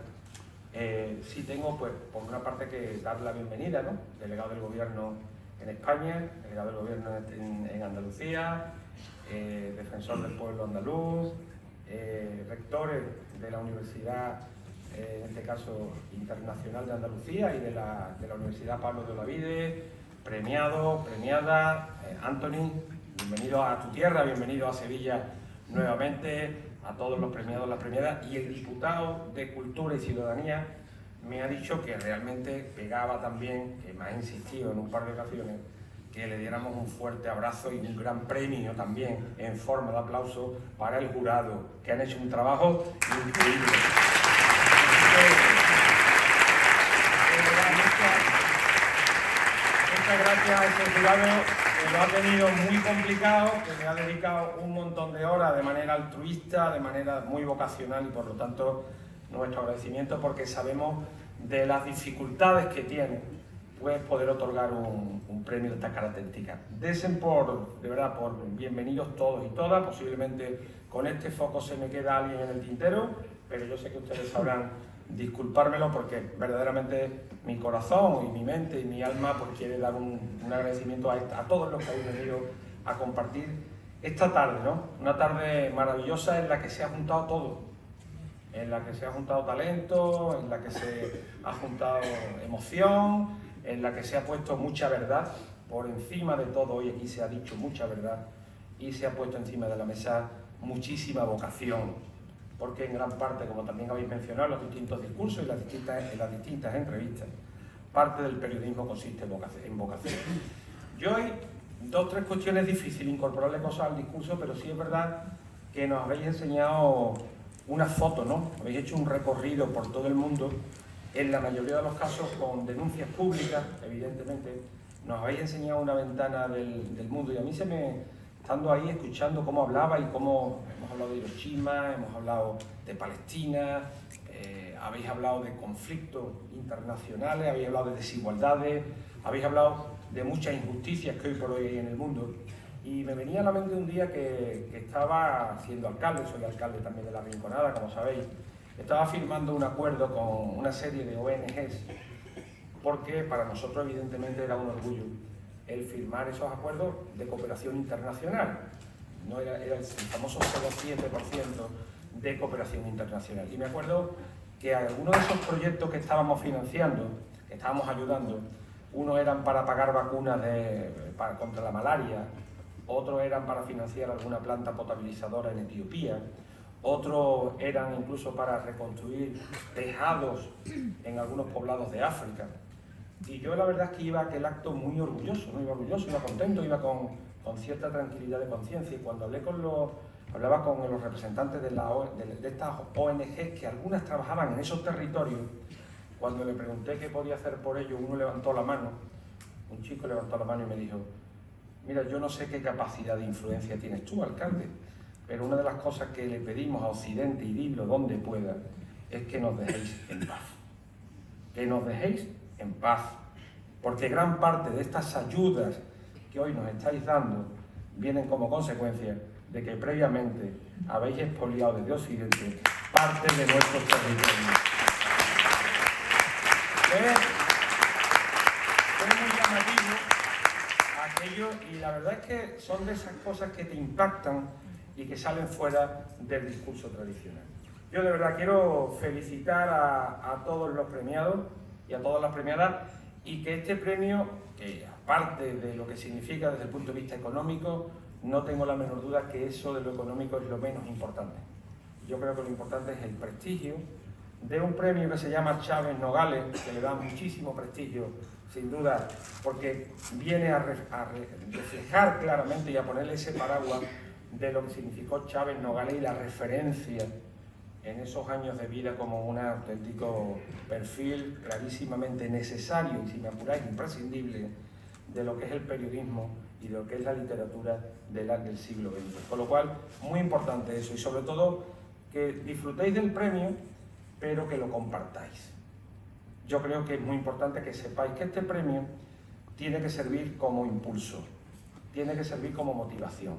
O: sí tengo, pues, por una parte que dar la bienvenida, ¿no? Delegado del Gobierno en España, delegado del Gobierno en Andalucía, defensor del pueblo andaluz, rectores de la Universidad, en este caso Internacional de Andalucía y de la Universidad Pablo de Olavide, premiado, premiada, Anthony, bienvenido a tu tierra, bienvenido a Sevilla nuevamente, a todos los premiados, las premiadas, y el diputado de Cultura y Ciudadanía me ha dicho que realmente pegaba también, que me ha insistido en un par de ocasiones, que le diéramos un fuerte abrazo y un gran premio también en forma de aplauso para el jurado, que han hecho un trabajo increíble. Muchas gracias a ese jurado que lo ha tenido muy complicado, que le ha dedicado un montón de horas de manera altruista, de manera muy vocacional, y por lo tanto nuestro agradecimiento, porque sabemos de las dificultades que tiene pues poder otorgar un premio de esta característica. Desen de verdad, por bienvenidos todos y todas. Posiblemente con este foco se me queda alguien en el tintero, pero yo sé que ustedes sabrán disculpármelo, porque verdaderamente mi corazón y mi mente y mi alma pues quiere dar un agradecimiento a todos los que habéis venido a compartir esta tarde, ¿no? Una tarde maravillosa en la que se ha juntado todo, en la que se ha juntado talento, en la que se ha juntado emoción, en la que se ha puesto mucha verdad por encima de todo. Hoy aquí se ha dicho mucha verdad y se ha puesto encima de la mesa muchísima vocación, porque en gran parte, como también habéis mencionado en los distintos discursos y en las distintas entrevistas, parte del periodismo consiste en vocación. Yo hay 2 o 3 cuestiones difíciles incorporarle cosas al discurso, pero sí es verdad que nos habéis enseñado una foto, ¿no? Habéis hecho un recorrido por todo el mundo, en la mayoría de los casos con denuncias públicas, evidentemente. Nos habéis enseñado una ventana del mundo, y a mí estando ahí escuchando cómo hablaba y cómo hemos hablado de Hiroshima, hemos hablado de Palestina, habéis hablado de conflictos internacionales, habéis hablado de desigualdades, habéis hablado de muchas injusticias que hoy por hoy hay en el mundo, y me venía a la mente un día que estaba siendo alcalde, soy alcalde también de La Rinconada, como sabéis, estaba firmando un acuerdo con una serie de ONGs, porque para nosotros evidentemente era un orgullo el firmar esos acuerdos de cooperación internacional. No era el famoso 0,7% de cooperación internacional. Y me acuerdo que algunos de esos proyectos que estábamos financiando, que estábamos ayudando, unos eran para pagar vacunas contra la malaria, otros eran para financiar alguna planta potabilizadora en Etiopía, otros eran incluso para reconstruir tejados en algunos poblados de África. Y yo la verdad es que iba a aquel acto muy orgulloso, iba contento, iba con cierta tranquilidad de conciencia, y cuando hablaba con los representantes de estas ONGs, que algunas trabajaban en esos territorios, cuando le pregunté qué podía hacer por ellos, uno levantó la mano, un chico levantó la mano y me dijo: mira, yo no sé qué capacidad de influencia tienes tú, alcalde, pero una de las cosas que le pedimos a Occidente, y dilo donde pueda, es que nos dejéis en paz. Que nos dejéis en paz. Porque gran parte de estas ayudas que hoy nos estáis dando vienen como consecuencia de que previamente habéis expoliado desde Occidente parte de nuestros territorios. Es muy llamativo aquello, y la verdad es que son de esas cosas que te impactan y que salen fuera del discurso tradicional. Yo de verdad quiero felicitar a todos los premiados y a todas las premiadas, y que este premio, que aparte de lo que significa desde el punto de vista económico, no tengo la menor duda que eso de lo económico es lo menos importante. Yo creo que lo importante es el prestigio de un premio que se llama Chávez Nogales, que le da muchísimo prestigio sin duda, porque viene a reflejar claramente y a ponerle ese paraguas de lo que significó Chávez Nogales y la referencia en esos años de vida como un auténtico perfil clarísimamente necesario y, si me apuráis, imprescindible de lo que es el periodismo y de lo que es la literatura del siglo XX. Con lo cual, muy importante eso, y sobre todo que disfrutéis del premio, pero que lo compartáis. Yo creo que es muy importante que sepáis que este premio tiene que servir como impulso, tiene que servir como motivación,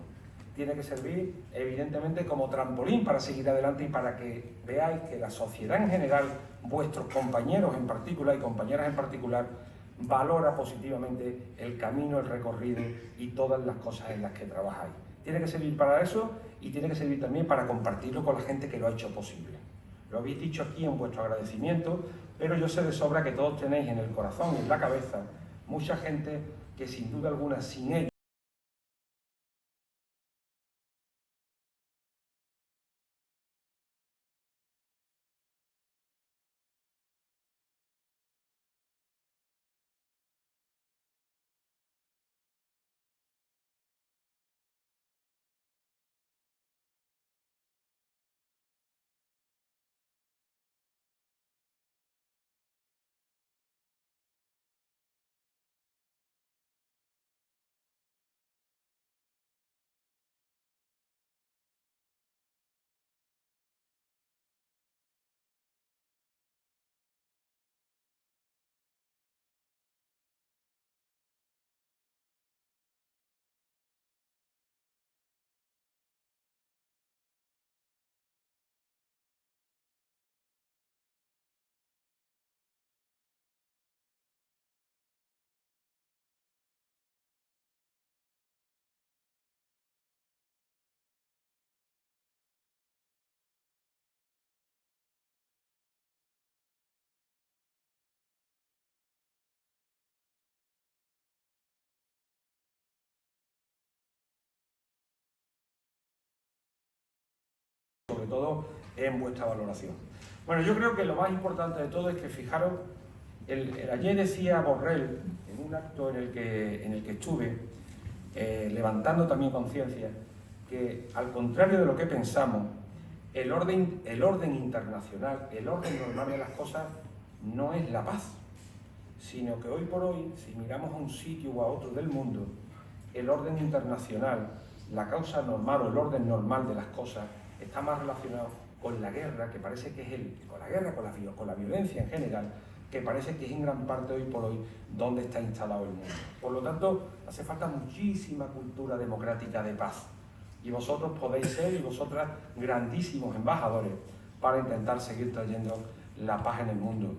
O: tiene que servir evidentemente como trampolín para seguir adelante y para que veáis que la sociedad en general, vuestros compañeros en particular y compañeras en particular, valora positivamente el camino, el recorrido y todas las cosas en las que trabajáis. Tiene que servir para eso y tiene que servir también para compartirlo con la gente que lo ha hecho posible. Lo habéis dicho aquí en vuestro agradecimiento, pero yo sé de sobra que todos tenéis en el corazón y en la cabeza mucha gente que sin duda alguna sin ellos sobre todo en vuestra valoración. Bueno, yo creo que lo más importante de todo es que fijaros, ayer decía Borrell, en un acto en el que estuve, levantando también conciencia, que al contrario de lo que pensamos, el orden internacional, el orden normal de las cosas no es la paz, sino que hoy por hoy, si miramos a un sitio o a otro del mundo, el orden internacional, la causa normal o el orden normal de las cosas está más relacionado con la guerra, que parece que es con la violencia en general, que parece que es en gran parte hoy por hoy donde está instalado el mundo. Por lo tanto, hace falta muchísima cultura democrática de paz. Y vosotros podéis ser, y vosotras, grandísimos embajadores para intentar seguir trayendo la paz en el mundo.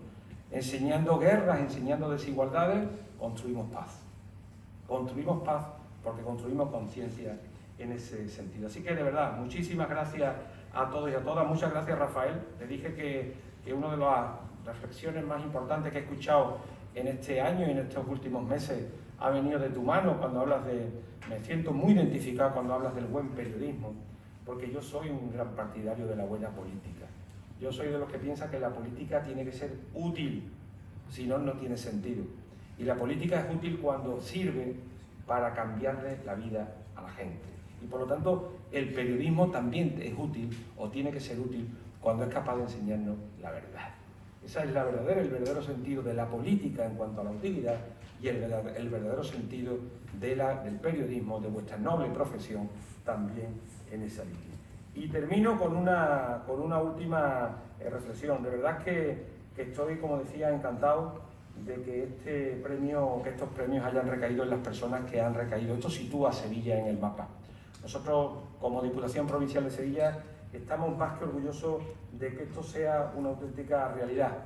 O: Enseñando guerras, enseñando desigualdades, construimos paz. Construimos paz porque construimos conciencia en ese sentido. Así que, de verdad, muchísimas gracias a todos y a todas. Muchas gracias, Rafael. Te dije que una de las reflexiones más importantes que he escuchado en este año y en estos últimos meses ha venido de tu mano cuando hablas me siento muy identificado cuando hablas del buen periodismo, porque yo soy un gran partidario de la buena política. Yo soy de los que piensa que la política tiene que ser útil, si no, no tiene sentido. Y la política es útil cuando sirve para cambiarle la vida a la gente. Y por lo tanto, el periodismo también es útil, o tiene que ser útil, cuando es capaz de enseñarnos la verdad. Ese es el verdadero sentido de la política en cuanto a la utilidad y el verdadero sentido del periodismo, de vuestra noble profesión, también en esa línea. Y termino con una última reflexión. De verdad que estoy, como decía, encantado de que estos premios hayan recaído en las personas que han recaído. Esto sitúa a Sevilla en el mapa. Nosotros, como Diputación Provincial de Sevilla, estamos más que orgullosos de que esto sea una auténtica realidad,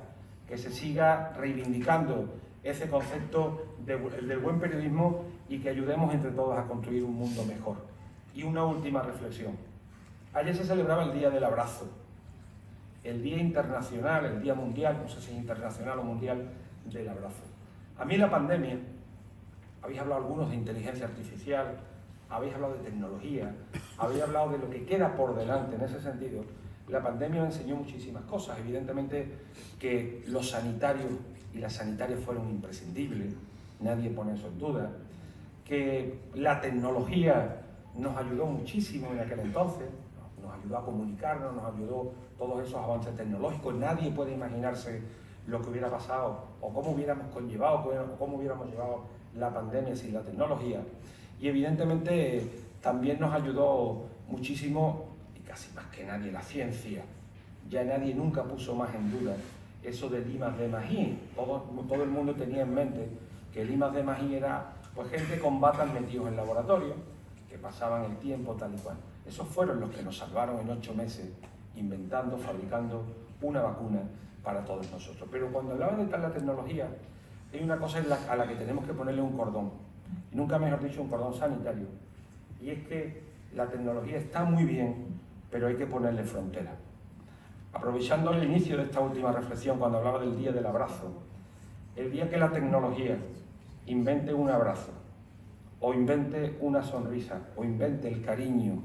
O: que se siga reivindicando ese concepto del buen periodismo y que ayudemos entre todos a construir un mundo mejor. Y una última reflexión. Ayer se celebraba el Día del Abrazo, el Día Internacional, el Día Mundial, no sé si es internacional o mundial, del abrazo. A mí la pandemia, habéis hablado algunos de inteligencia artificial, habéis hablado de tecnología, habéis hablado de lo que queda por delante en ese sentido. La pandemia me enseñó muchísimas cosas. Evidentemente que los sanitarios y las sanitarias fueron imprescindibles, nadie pone eso en duda, que la tecnología nos ayudó muchísimo en aquel entonces, nos ayudó a comunicarnos, nos ayudó todos esos avances tecnológicos, nadie puede imaginarse lo que hubiera pasado o cómo hubiéramos conllevado o cómo hubiéramos llevado la pandemia sin la tecnología. Y evidentemente también nos ayudó muchísimo, y casi más que nadie, la ciencia. Ya nadie nunca puso más en duda eso del I+D+I. Todo el mundo tenía en mente que el I+D+I era pues gente con batas metidos en laboratorio, que pasaban el tiempo tal y cual. Esos fueron los que nos salvaron en 8 meses, inventando, fabricando una vacuna para todos nosotros. Pero cuando hablaba de la tecnología, hay una cosa a la que tenemos que ponerle un cordón, y nunca mejor dicho un cordón sanitario, y es que la tecnología está muy bien, pero hay que ponerle frontera. Aprovechando el inicio de esta última reflexión, cuando hablaba del día del abrazo, el día que la tecnología invente un abrazo, o invente una sonrisa, o invente el cariño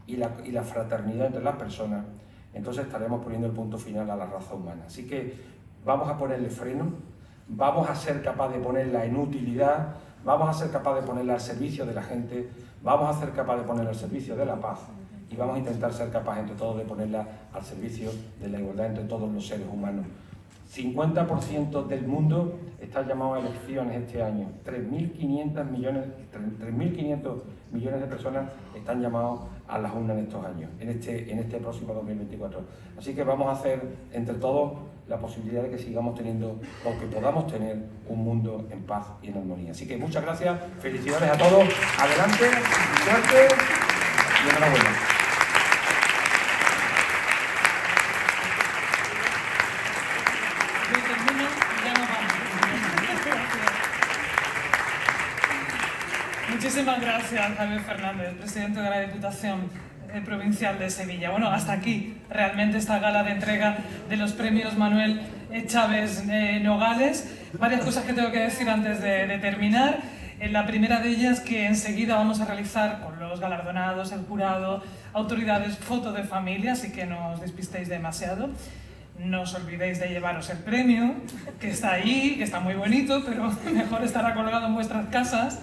O: y la fraternidad entre las personas, entonces estaremos poniendo el punto final a la raza humana. Así que vamos a ponerle freno, vamos a ser capaces de ponerla en utilidad, vamos a ser capaces de ponerla al servicio de la gente, vamos a ser capaces de ponerla al servicio de la paz y vamos a intentar ser capaces entre todos de ponerla al servicio de la igualdad entre todos los seres humanos. 50% del mundo está llamado a elecciones este año. 3.500 millones de personas están llamados a las urnas en estos años, en este próximo 2024. Así que vamos a hacer entre todos la posibilidad de que sigamos teniendo, o que podamos tener, un mundo en paz y en armonía. Así que muchas gracias, felicidades a todos, adelante, suerte y enhorabuena.
A: Muchísimas gracias, Javier Fernández, presidente de la Diputación Provincial de Sevilla. Bueno, hasta aquí realmente esta gala de entrega de los premios Manuel Chávez Nogales. Varias cosas que tengo que decir antes de terminar. La primera de ellas, que enseguida vamos a realizar con los galardonados, el jurado, autoridades, foto de familia, así que no os despistéis demasiado. No os olvidéis de llevaros el premio, que está ahí, que está muy bonito, pero mejor estará colgado en vuestras casas.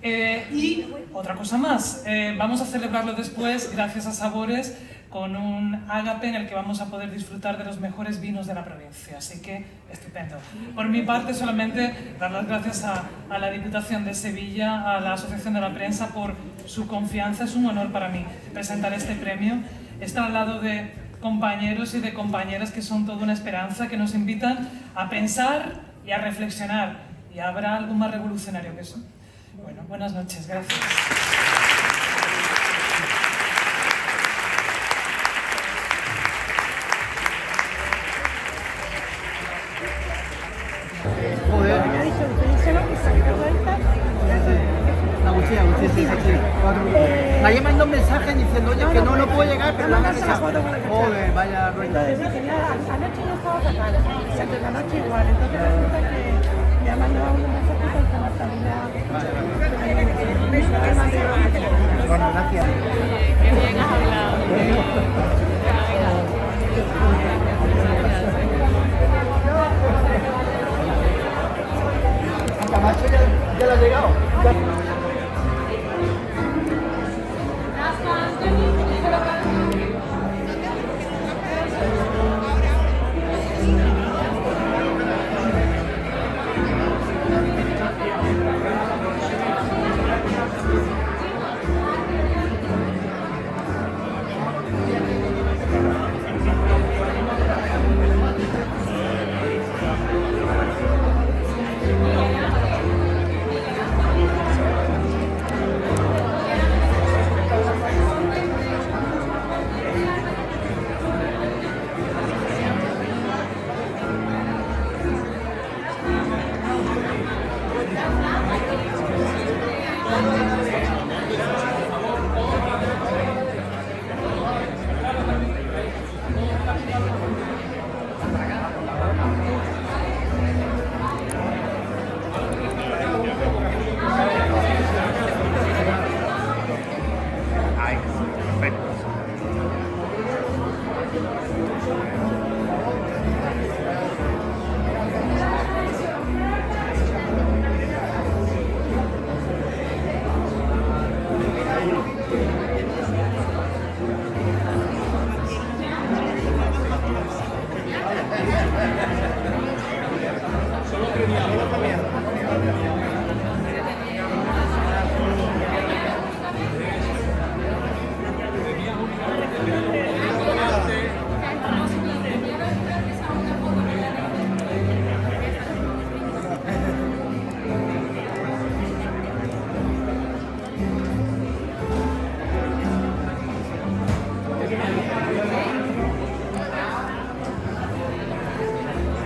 A: Y otra cosa más, vamos a celebrarlo después, gracias a Sabores, con un ágape en el que vamos a poder disfrutar de los mejores vinos de la provincia. Así que, estupendo. Por mi parte, solamente dar las gracias a la Diputación de Sevilla, a la Asociación de la Prensa, por su confianza. Es un honor para mí presentar este premio. Estar al lado de compañeros y de compañeras que son toda una esperanza, que nos invitan a pensar y a reflexionar. ¿Y habrá algo más revolucionario que eso? Bueno, buenas noches, gracias.
P: Joder, me ha dicho usted solo que saque vuelta. Agustín, sí, aquí. Nadie me mandó un mensaje diciendo, oye, que no puedo llegar, pero la han echado. Joder, vaya ruina. Anoche no estaba fatal, antes de anoche igual, entonces resulta que me ha mandado un mensaje con que Marta. Bueno, gracias. Qué bien has hablado.
M: Camacho ya le ha llegado.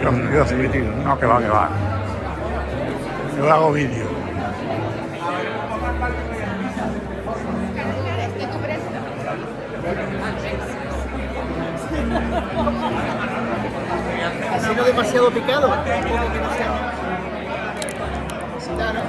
Q: Yo soy metido. No, que va, que va. Yo hago vídeo.
P: Así no demasiado picado. Claro.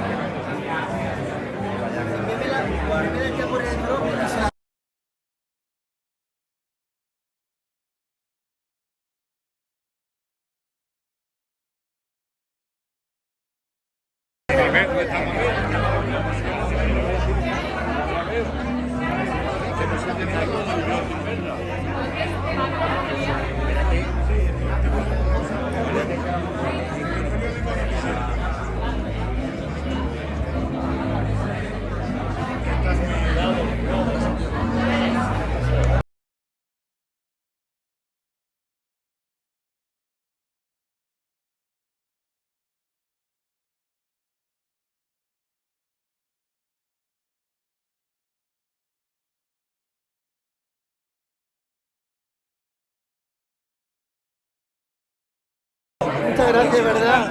P: Muchas gracias, ¿verdad?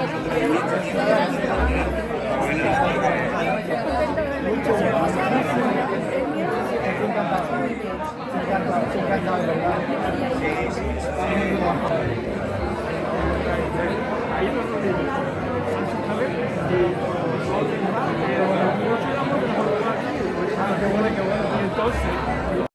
P: Qué bueno. Entonces